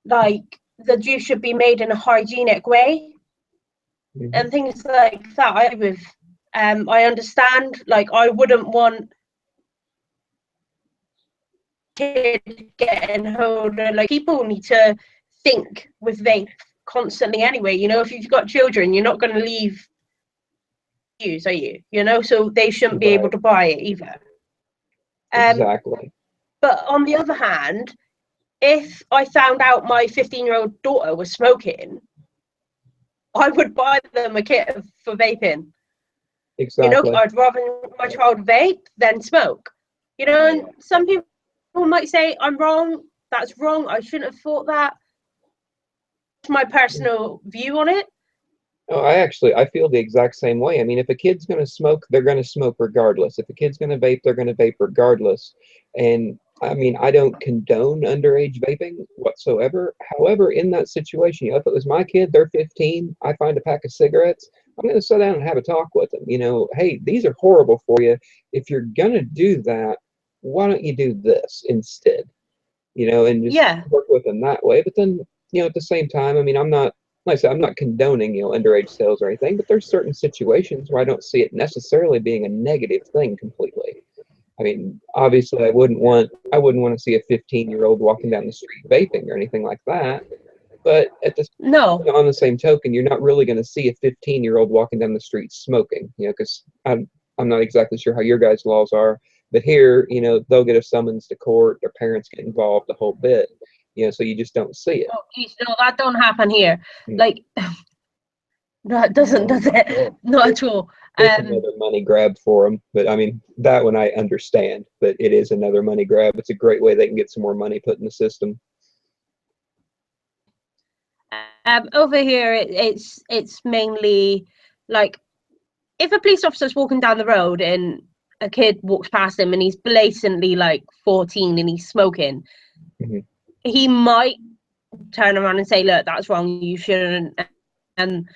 like the juice should be made in a hygienic way, and things like that. I understand. Like, I wouldn't want kids getting hold of, like, people need to think with vape constantly anyway. If you've got children, you're not going to leave use, are you? So they shouldn't be able to buy it either. Exactly. But on the other hand, if I found out my 15-year-old daughter was smoking, I would buy them a kit for vaping. Exactly. I'd rather my child vape than smoke. And some people might say I'm wrong. That's wrong. I shouldn't have thought that. It's my personal view on it. Oh, I feel the exact same way. I mean, if a kid's going to smoke, they're going to smoke regardless. If a kid's going to vape, they're going to vape regardless. And I mean, I don't condone underage vaping whatsoever. However, in that situation, if it was my kid, they're 15, I find a pack of cigarettes, I'm going to sit down and have a talk with them. Hey, these are horrible for you. If you're going to do that, why don't you do this instead? And just work with them that way. But then, at the same time, I mean, like I said, I'm not condoning, underage sales or anything, but there's certain situations where I don't see it necessarily being a negative thing completely. I mean, obviously, I wouldn't want to see a 15-year-old walking down the street vaping or anything like that. But on the same token, you're not really going to see a 15-year-old walking down the street smoking, because I'm not exactly sure how your guys' laws are, but here, they'll get a summons to court, their parents get involved, the whole bit. So you just don't see it. Oh, geez, no, that don't happen here. Like, no, it doesn't, does it? Not at all. It's another money grab for them. But I mean, that one I understand. But it is another money grab. It's a great way they can get some more money put in the system. Over here, it's mainly like, if a police officer's walking down the road and a kid walks past him and he's blatantly like 14 and he's smoking, he might turn around and say, look, that's wrong, you shouldn't, and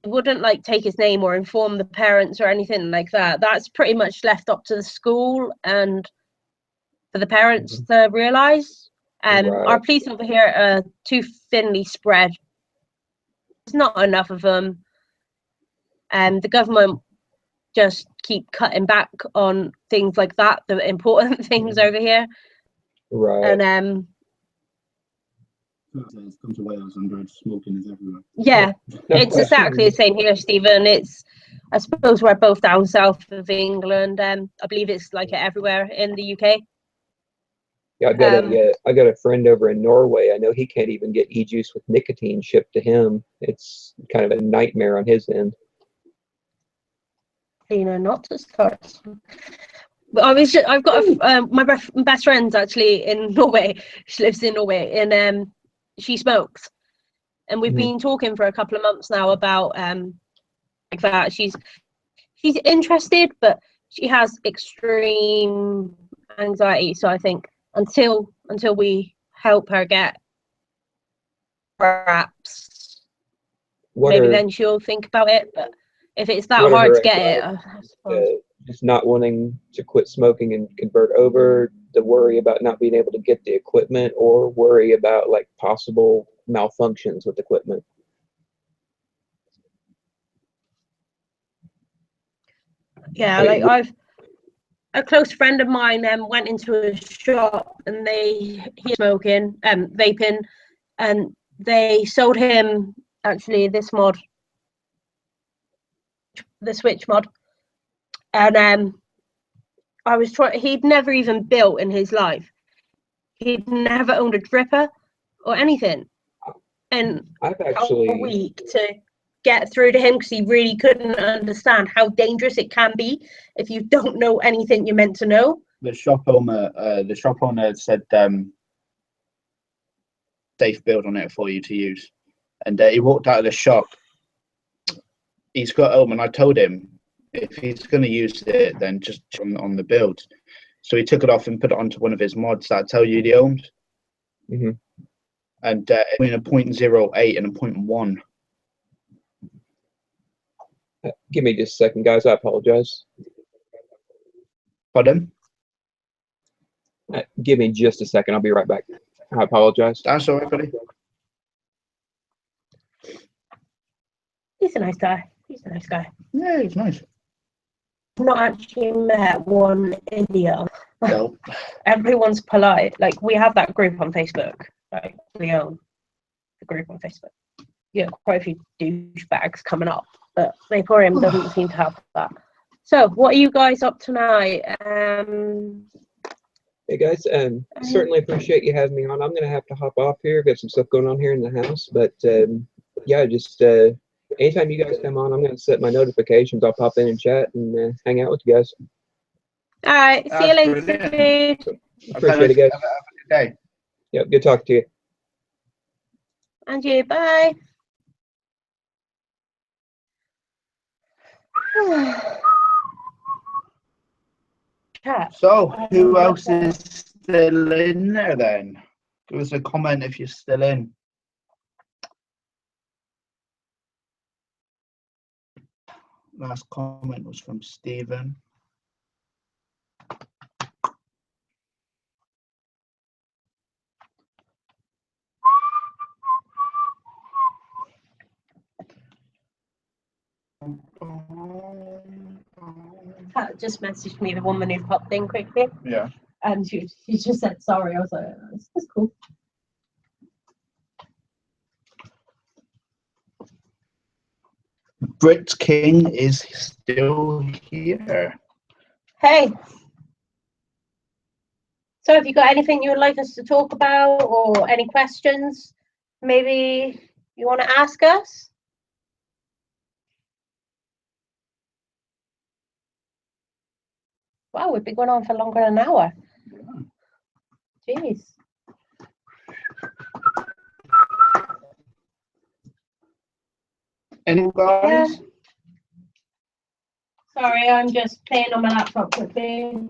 wouldn't like take his name or inform the parents or anything like that. That's pretty much left up to the school and for the parents to realise. Our police over here are too thinly spread. There's not enough of them. The government just keep cutting back on things like that, the important things over here. Right. And come to Wales, underage smoking is everywhere. Yeah, it's exactly the same here, Stephen. I suppose we're both down south of England. I believe it's like everywhere in the UK. Yeah, I got a friend over in Norway. I know he can't even get e-juice with nicotine shipped to him. It's kind of a nightmare on his end. Not to start. But I've got my best friend's actually in Norway. She lives in Norway, and she smokes, and we've been talking for a couple of months now about like that. She's interested, but she has extreme anxiety. So I think until we help her get perhaps maybe then she'll think about it. But if it's that hard to get it, I suppose. Just not wanting to quit smoking and convert over, the worry about not being able to get the equipment, or worry about like possible malfunctions with equipment. Yeah, like a close friend of mine went into a shop and he was smoking, vaping, and they sold him actually this mod, the Switch mod, and he'd never even built in his life. He'd never owned a dripper or anything, and I've actually a week to get through to him because he really couldn't understand how dangerous it can be if you don't know anything you're meant to know. The shop owner said safe build on it for you to use. And he walked out of the shop. He's got home, and I told him if he's going to use it, then just on the build. So he took it off and put it onto one of his mods that tell you the ohms. Mm-hmm. And between a 0.08 and a 0.1. Give me just a second, guys. I apologize. Pardon? Give me just a second. I'll be right back. I apologize. That's all right, buddy. He's a nice guy. He's a nice guy. Yeah, he's nice. I've not actually met one idiot. No. Everyone's polite. Like, we have that group on Facebook. Like, we own the group on Facebook. Yeah, quite a few douchebags coming up, but Vaporium doesn't seem to have that. So, what are you guys up tonight? Hey guys, certainly appreciate you having me on. I'm gonna have to hop off here. I've got some stuff going on here in the house, but yeah, just anytime you guys come on, I'm gonna set my notifications. I'll pop in and chat and hang out with you guys. All right, see you later, dude. Appreciate it, guys. Have a good day. Yep, good talking to you. And you, bye. Chat. So, who else is still in there then? Give us a comment if you're still in. Last comment was from Stephen. Kat just messaged me, the woman who popped in quickly, Yeah. and she just said sorry. I was like, that's cool. Brit King is still here. Hey. So have you got anything you would like us to talk about, or any questions maybe you want to ask us? Wow, we've been going on for longer than an hour. Jeez. Any guys? Yeah. Sorry, I'm just playing on my laptop quickly.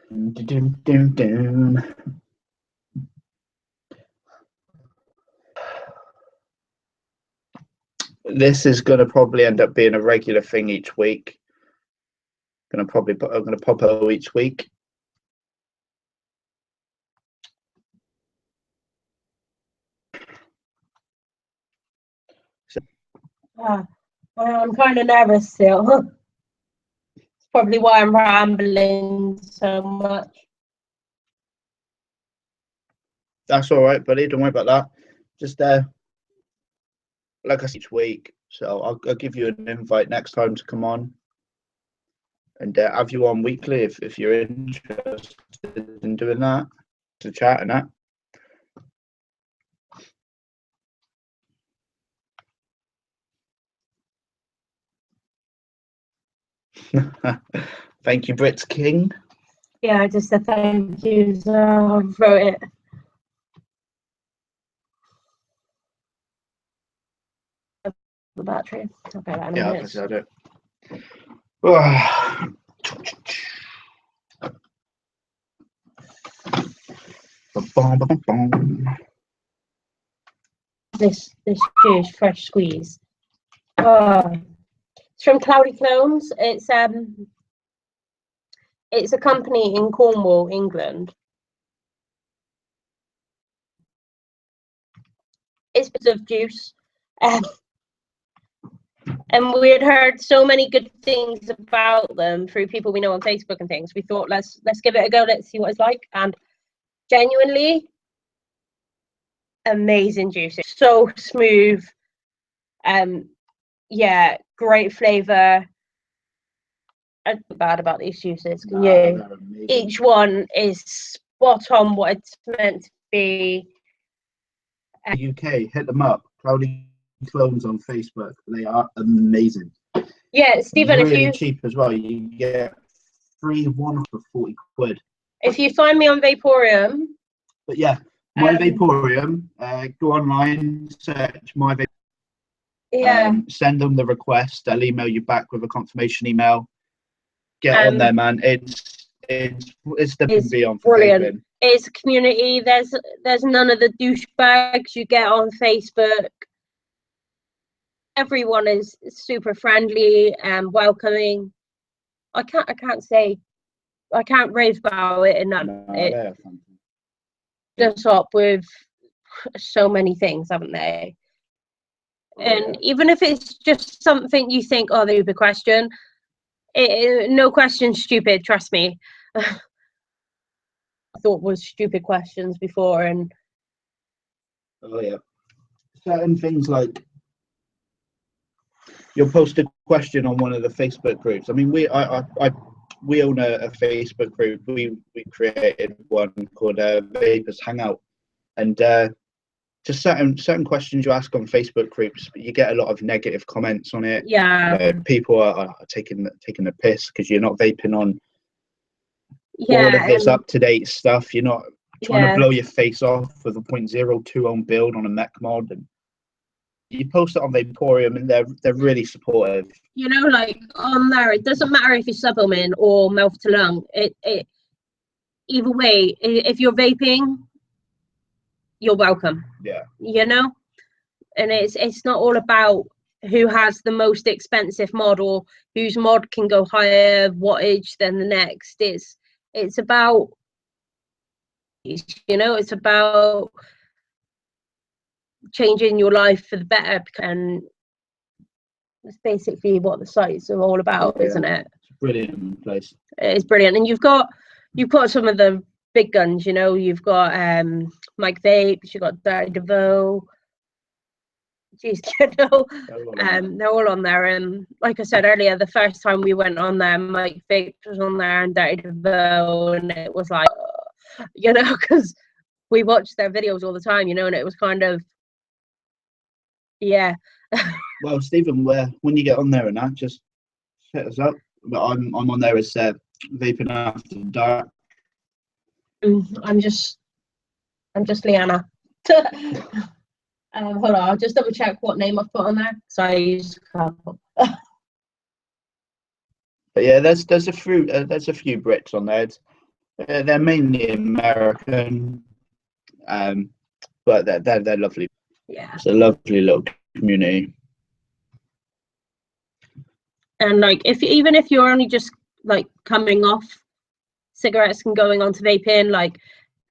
Dum, dum, dum. This is going to probably end up being a regular thing each week. I'm going to pop over each week. I'm kind of nervous still. It's probably why I'm rambling so much. That's all right, buddy. Don't worry about that. Just like I said, each week. So I'll give you an invite next time to come on, and have you on weekly if you're interested in doing that, to chat and that. Thank you, Brit King. Yeah, I just said thank you, so I wrote it. The battery. Okay, that in a Yeah, minute. I do. Oh. This juice, fresh squeeze. It's from Cloudy Clones. It's a company in Cornwall, England. It's bits of juice, and we had heard so many good things about them through people we know on Facebook and things. We thought let's give it a go. Let's see what it's like. And genuinely, amazing juice. It's so smooth. Yeah, great flavor. I don't feel bad about these juices, can you? Each one is spot on what it's meant to be. UK, hit them up. Cloudy Clones on Facebook. They are amazing. Yeah, Stephen, really if you cheap as well. You get free one for 40 quid. If you find me on Vaporium, But yeah, my Vaporium. Go online, search my Vape. Yeah. Send them the request. They'll email you back with a confirmation email. Get on there, man. It's the beyond for brilliant. vaping. It's a community. There's none of the douchebags you get on Facebook. Everyone is super friendly and welcoming. I can't rave about it enough. It does up with so many things, haven't they? And even if it's just something you think, oh, stupid question, no question's stupid, trust me. I thought was stupid questions before, and certain things like you'll post a question on one of the Facebook groups. I mean, we own a Facebook group. We created one called Vapers Hangout, and just certain questions you ask on Facebook groups, but you get a lot of negative comments on it. Yeah, people are taking the piss because you're not vaping on all of this up-to-date stuff. You're not trying to blow your face off with a 0.02 ohm build on a mech mod, and you post it on Vaporium, and they're really supportive. You know, like on there, it doesn't matter if you're sub-ohming or mouth to lung. It either way, if you're vaping, you're welcome. Yeah. You know, and it's not all about who has the most expensive mod or whose mod can go higher wattage than the next. It's about, you know, it's about changing your life for the better, and that's basically what the sites are all about, isn't it? It's a brilliant place. It's brilliant, and you've got some of the big guns. You know, you've got Mike Vapes, you've got Dirty DeVoe. Jeez, you know, they're all on there. And like I said earlier, the first time we went on there, Mike Vapes was on there and Dirty DeVoe, and it was like, you know, because we watched their videos all the time, you know, and it was kind of, yeah. Well, Stephen, when you get on there and that, just hit us up. But I'm on there as Vaping After Dark. I'm just Leanna. Hold on, I'll just double check what name I've put on there. So I use a couple. But yeah, there's a few Brits on there. They're mainly American, but they're lovely. Yeah, it's a lovely little community. And like, even if you're only just like coming off cigarettes and going on to vaping, like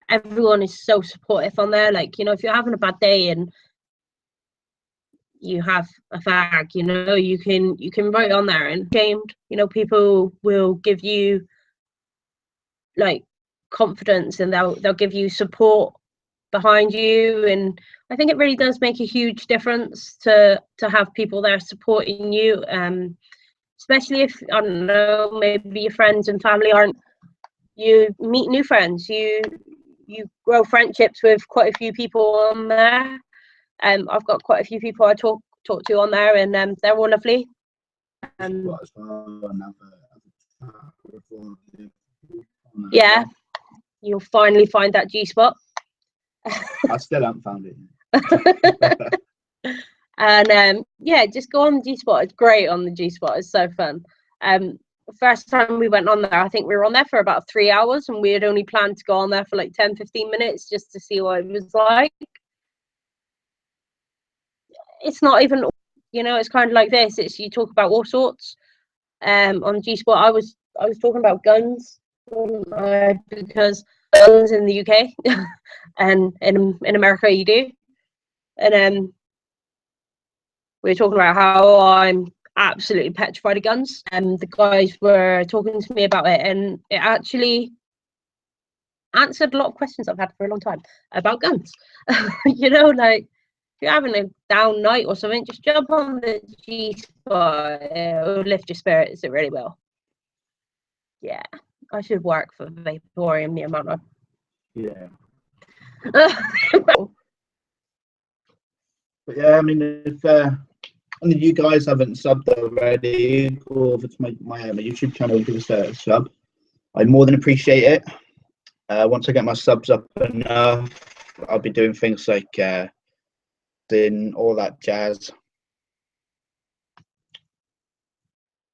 everyone is so supportive on there. Like, you know, if you're having a bad day and you have a fag, you know, you can write on there and shamed, you know, people will give you like confidence, and they'll give you support behind you. And I think it really does make a huge difference to have people there supporting you, especially if, I don't know, maybe your friends and family aren't. You meet new friends, you grow friendships with quite a few people on there. I've got quite a few people I talk to on there, and they're all lovely. Yeah, you'll finally find that G spot. I still haven't found it. And yeah, just go on the G spot. It's great on the G spot. It's so fun. First time we went on there, I think we were on there for about 3 hours, and we had only planned to go on there for like 10-15 minutes just to see what it was like. It's not even, you know, it's kind of like this. It's, you talk about all sorts. On G Spot, I was talking about guns, because guns in the UK and in America you do. And we were talking about how I'm absolutely petrified of guns, and the guys were talking to me about it, and it actually answered a lot of questions I've had for a long time about guns. You know, like if you're having a down night or something, just jump on the G Spot. It will lift your spirits. It really will. Yeah, I should work for Vaporium the amount of. Yeah. But yeah, I mean, if you guys haven't subbed already, go over to my YouTube channel and give us a sub. I more than appreciate it. Once I get my subs up enough, I'll be doing things like in all that jazz.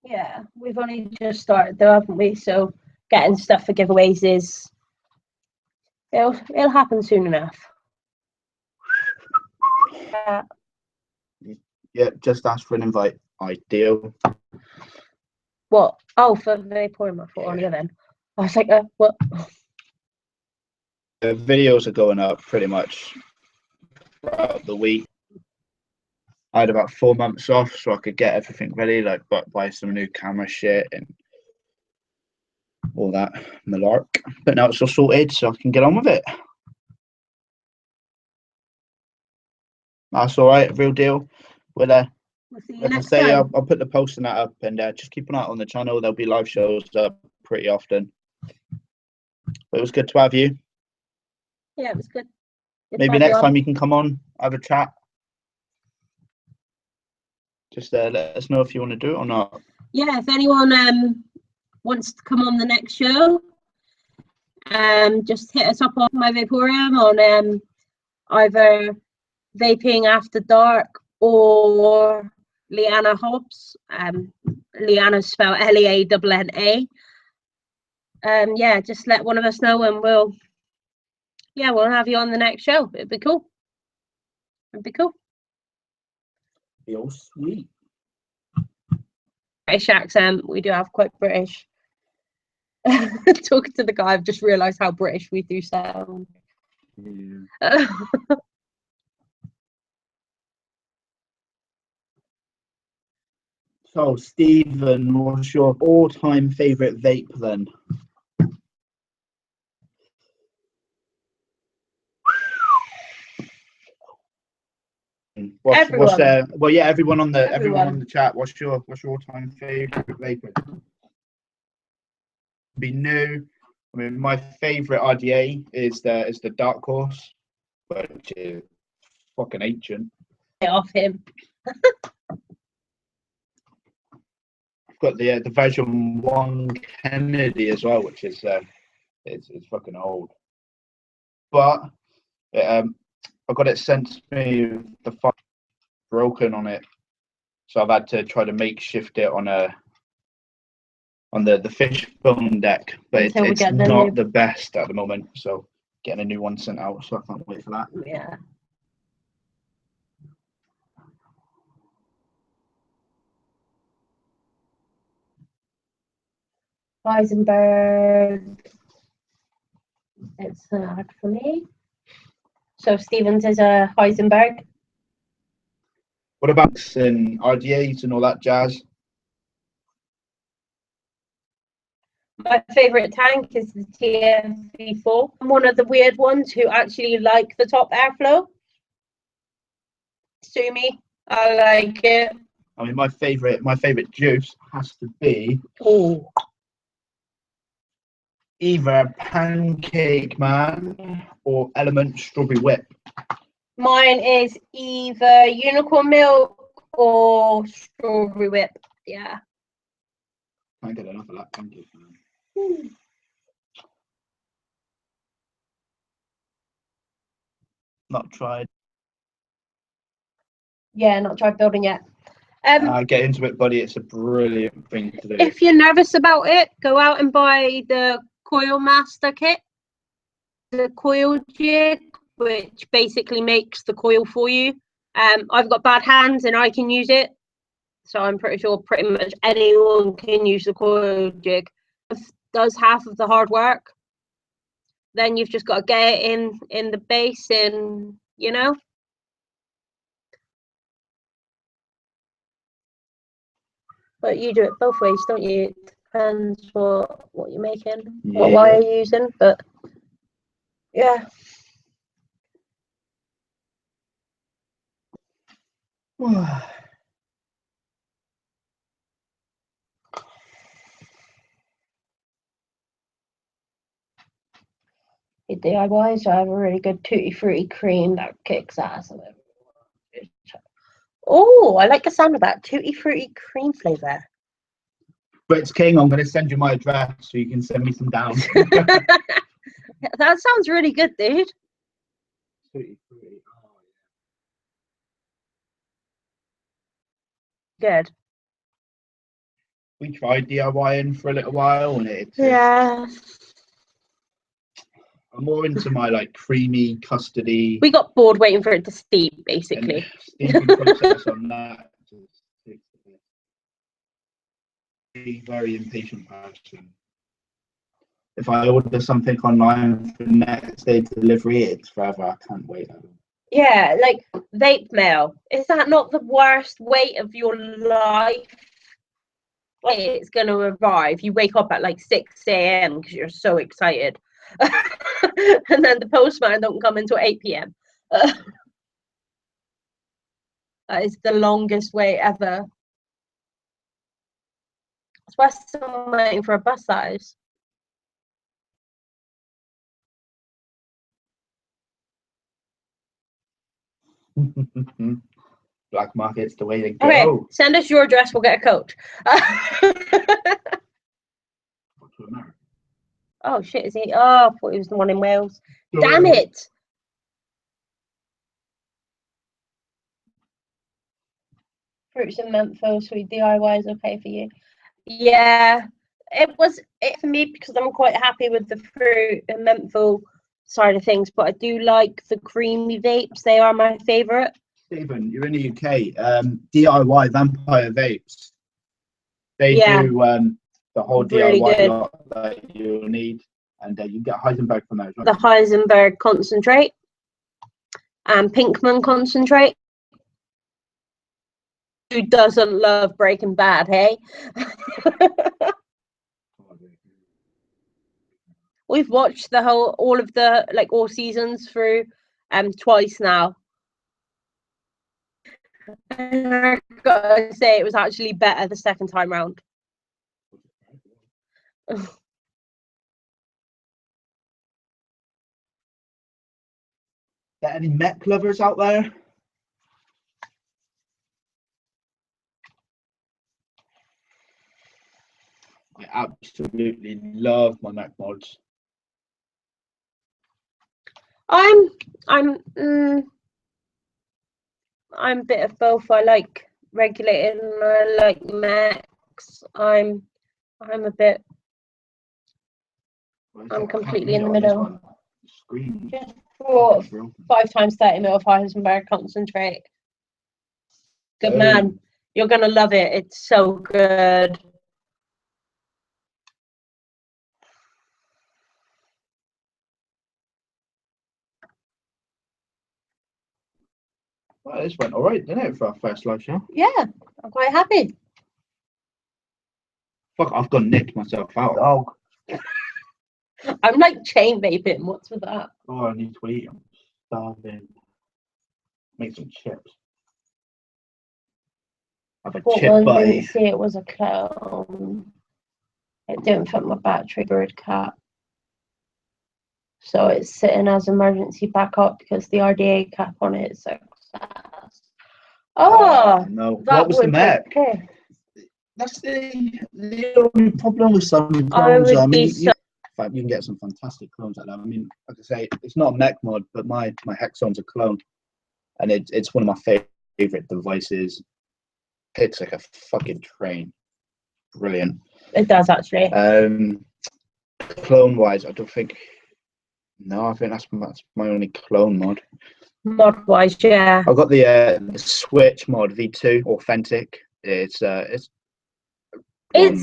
Yeah, we've only just started though, haven't we? So getting stuff for giveaways is it'll happen soon enough. Yeah, just ask for an invite. Ideal. What? Oh, for Vape I thought on the other end. I was like, what? The videos are going up pretty much throughout the week. I had about 4 months off so I could get everything ready, like buy some new camera shit and all that malark. But now it's all sorted, so I can get on with it. That's all right, real deal. We'll see you Like I next say, time. I'll put the post on that up, and just keep an eye on the channel. There'll be live shows up pretty often. But it was good to have you. Yeah, it was good. Maybe next time you can come on, have a chat. Just let us know if you want to do it or not. Yeah, if anyone wants to come on the next show, just hit us up on my Vaporium on either Vaping After Dark or Leanna Hobbs. Leanna's spelled Leanna. Yeah, just let one of us know and we'll have you on the next show. It'd be cool. Be all sweet. British accent. We do have quite British. Talking to the guy, I've just realised how British we do sound. Yeah. So, Stephen, what's your all-time favourite vape then? What's well, yeah, everyone on the chat. What's your all-time favourite vape? Be new. I mean, my favourite RDA is the Dark Horse, which is fucking ancient. Off him. I've got the version 1 Kennedy as well, which is it's fucking old. But I got it sent to me with the fuck broken on it, so I've had to try to makeshift it on the fishbone deck, but it's not the best at the moment. So getting a new one sent out, so I can't wait for that. Yeah. Heisenberg. It's hard for me. So Stevens is a Heisenberg. What about and RDAs and all that jazz? My favourite tank is the TFV4. I'm one of the weird ones who actually like the top airflow. Sue me, I like it. I mean, my favourite juice has to be either Pancake Man or Element Strawberry Whip. Mine is either Unicorn Milk or Strawberry Whip. Yeah. Can't get enough of that Pancake Man. Not tried. Yeah, not tried building yet. Get into it, buddy. It's a brilliant thing to do. If you're nervous about it, go out and buy the Coil Master kit, the coil jig, which basically makes the coil for you. I've got bad hands and I can use it, so I'm pretty sure pretty much anyone can use the coil jig. It does half of the hard work. Then you've just got to get it in the base, and you know. But you do it both ways, don't you? It depends what you're making, what wire you're using, but yeah. DIY, so I have a really good Tutti Frutti cream that kicks ass. Oh, I like the sound of that Tutti Frutti cream flavour. But it's King, I'm going to send you my address so you can send me some down. That sounds really good, dude. Pretty, pretty. Oh, Good. we tried DIYing for a little while, and it's Yeah. I'm more into my like creamy custardy. We got bored waiting for it to steep, And basically. steaming process on that. Just takes a bit. Very, very impatient person. If I order something online for next day delivery, it's forever. I can't wait. Yeah, like vape mail. Is that not the worst wait of your life? Like, it's going to arrive. You wake up at like 6 a.m. because you're so excited. And then the postman don't come until 8 p.m. That is the longest wait ever. It's worse than waiting for a bus, that is. Black market's the way to go. Okay, send us your address. We'll get a coach. To America. Oh shit! Is he? Oh, I thought he was the one in Wales. Sorry. Damn it! Fruits and menthol, sweet DIY is okay for you. Yeah, it was it for me because I'm quite happy with the fruit and menthol side of things, but I do like the creamy vapes. They are my favourite. Stephen, you're in the UK. DIY Vampire Vapes. They Yeah. do the whole Really DIY good. lot that you'll need, and you get Heisenberg from there as well. The Heisenberg concentrate and Pinkman concentrate. Who doesn't love Breaking Bad, hey? We've watched all of the like all seasons through twice now. And I gotta say it was actually better the second time round. There any mech lovers out there? I absolutely love my mech mods. I'm a bit of both. I like regulated and I like mechs. I'm a bit. I'm completely in the middle. Screen. Just for 5 times 30 ml of Heisenberg concentrate. Good man. You're gonna love it. It's so good. Well, this went all right, didn't it, for our first live show? Yeah, I'm quite happy. Fuck, I've gone nicked myself out. Oh, I'm like chain vaping. What's with that? oh, I need to eat. I'm starving. Make some chips. Have a chip One buddy. didn't see it was a clone. It didn't fit my battery bird cap. So it's sitting as emergency backup because the RDA cap on it is success. Oh, no. What was the mech? Okay. That's the only problem with some I clones. would be in fact, you can get some fantastic clones like that. I mean, like I say, it's not a mech mod, but my Hexon's a clone, and it's one of my favorite devices. It's like a fucking train. Brilliant. It does actually. Clone wise, I don't think. No, I think that's my only clone mod. Mod wise, yeah. I've got the Switch mod V2 authentic. It's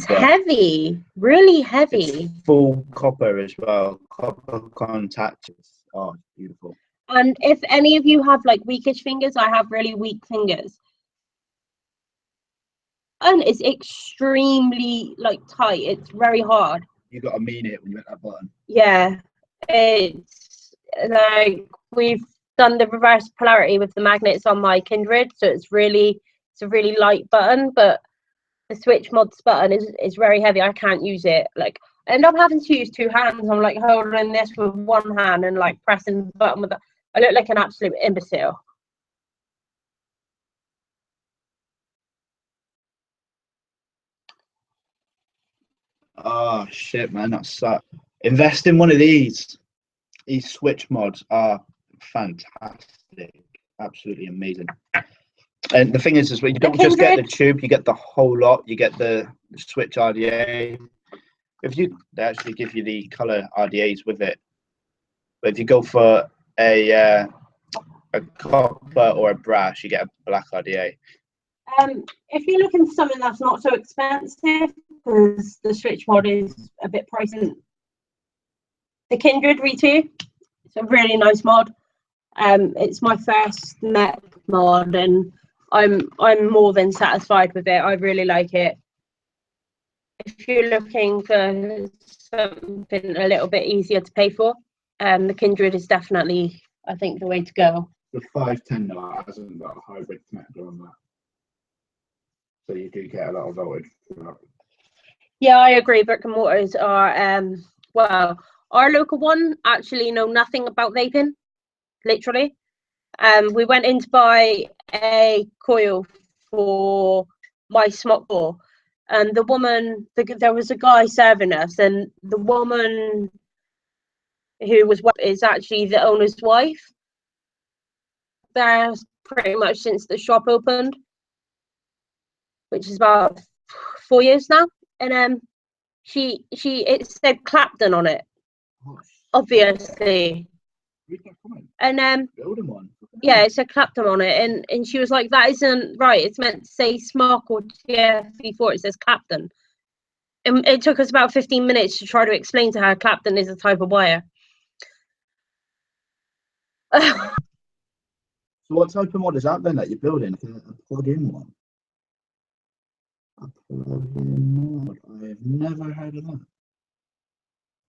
heavy, really heavy. It's full copper as well. Copper contact. Oh, beautiful. And if any of you have like weakish fingers, I have really weak fingers. And it's extremely like tight. It's very hard. You gotta mean it when you hit that button. Yeah, it's like we've done the reverse polarity with the magnets on my Kindred, so it's a really light button, but the Switch mods button is very heavy. I can't use it. Like I end up having to use 2 hands. I'm like holding this with one hand and like pressing the button with I look like an absolute imbecile. Oh shit, man, that sucks. Invest in one of these. these switch mods are fantastic, absolutely amazing. And the thing is you don't just get the tube, you get the whole lot. You get the switch RDA. They actually give you the color RDAs with it. But if you go for a copper or a brass, you get a black RDA. If you're looking for something that's not so expensive, because the switch mod is a bit pricey, the Kindred V2, it's a really nice mod. It's my first mech mod, and I'm more than satisfied with it. I really like it. If you're looking for something a little bit easier to pay for, the Kindred is definitely, I think, the way to go. The 510 though hasn't got a hybrid connector on that, so you do get a lot of voltage for that. Yeah, I agree. Brick and mortars are well, our local one actually know nothing about vaping, literally. We went in to buy a coil for my smock ball, and the woman, there was a guy serving us, and the woman who was is actually the owner's wife. There pretty much since the shop opened, which is about 4 years now, and it said Clapton on it, obviously, and yeah, it said Clapton on it, and she was like, that isn't right, it's meant to say Smock or TFV4, it says Clapton. And it took us about 15 minutes to try to explain to her Clapton is a type of wire. So what type of mod is that then that you're building? A plug-in one? A plug-in mod? I have never heard of that.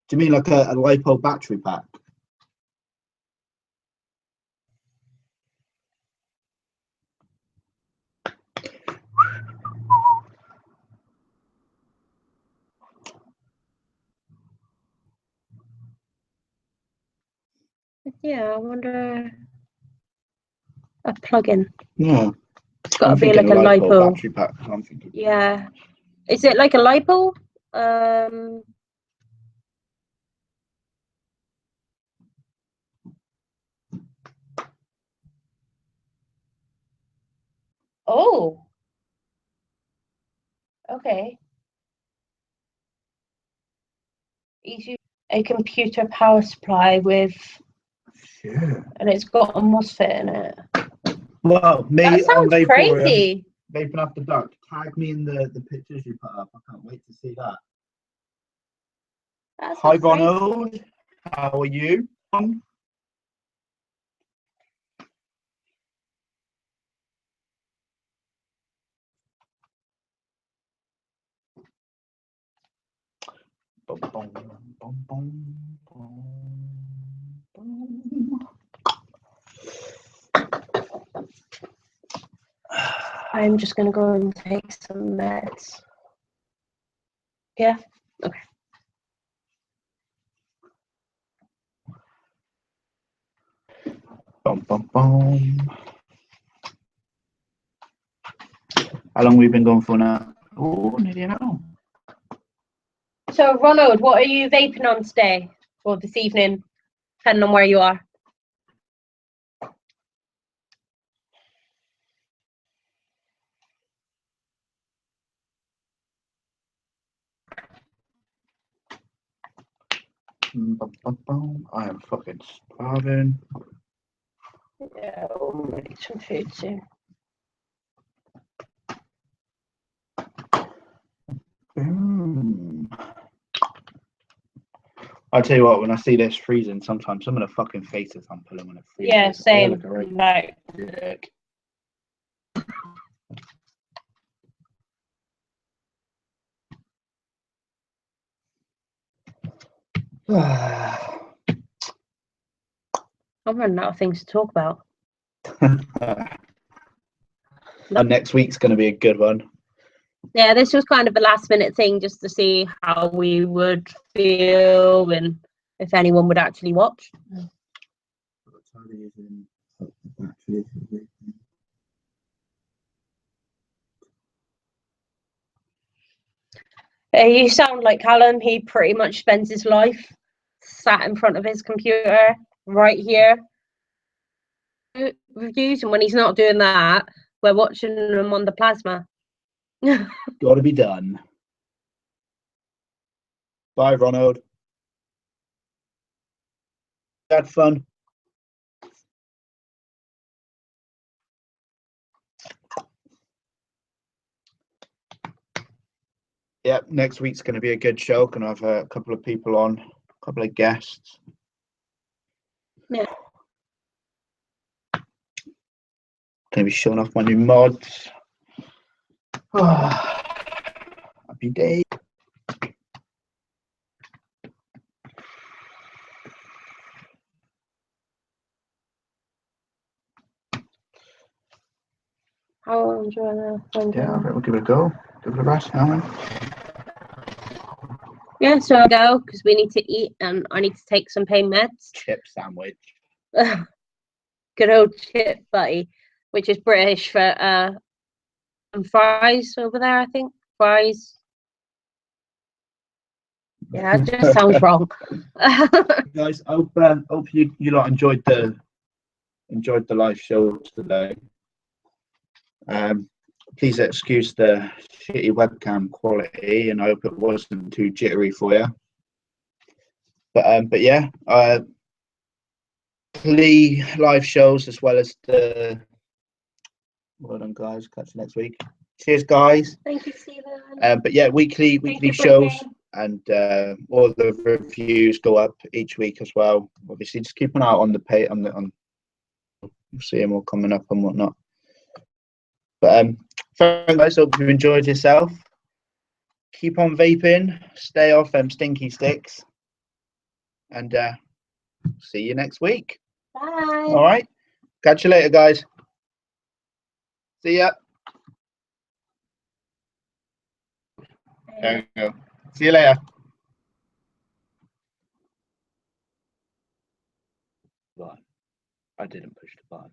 Do you mean like a LiPo battery pack? Yeah, I wonder. A plug-in. Yeah. It's got to be like a LiPo battery pack. I'm thinking. Yeah. Is it like a LiPo? Oh. Okay. Easy. A computer power supply with. Yeah. And it's got a MOSFET in it. Well, me that sounds on crazy. Vaping After Dark. Tag me in the pictures you put up. I can't wait to see that. Hi, Ronald. How are you? I'm just going to go and take some meds. Yeah? Okay. How long have we been going for now? Oh, nearly an hour. So, Ronald, what are you vaping on today or this evening, depending on where you are? I am fucking starving. Yeah, we'll make some food soon. I'll tell you what, when I see this freezing, sometimes some of the fucking faces I'm pulling when it freezes. Yeah, same. Like, I'm running out of things to talk about. And next week's going to be a good one. Yeah, this was kind of a last minute thing just to see how we would feel and if anyone would actually watch. You sound like Callum. He pretty much spends his life sat in front of his computer right here. Reviews, and when he's not doing that, we're watching them on the plasma. Got to be done. Bye, Ronald. Had fun. Yeah, next week's going to be a good show. Going to have a couple of people on, a couple of guests. Yeah. Going to be showing off my new mods. Happy day. How enjoying that? Yeah, we'll give it a go. Give it a rest, Helen. Yeah, so I'll go because we need to eat and I need to take some pain meds. Chip sandwich. Good old chip buddy, which is British for some fries over there, I think. Fries. Yeah, it just sounds wrong. Guys, I hope you lot enjoyed the live show today. Please excuse the shitty webcam quality, and I hope it wasn't too jittery for you. But yeah, live shows as well as the. Well done, guys. Catch you next week. Cheers, guys. Thank you, Stephen. But yeah, weekly shows, and all the reviews go up each week as well. Obviously, just keep an eye on the page on. You'll see them all coming up and whatnot. But thanks, guys. Hope you enjoyed yourself. Keep on vaping. Stay off them stinky sticks. And see you next week. Bye. All right. Catch you later, guys. See ya. There you go. See you later. Bye. I didn't push the button.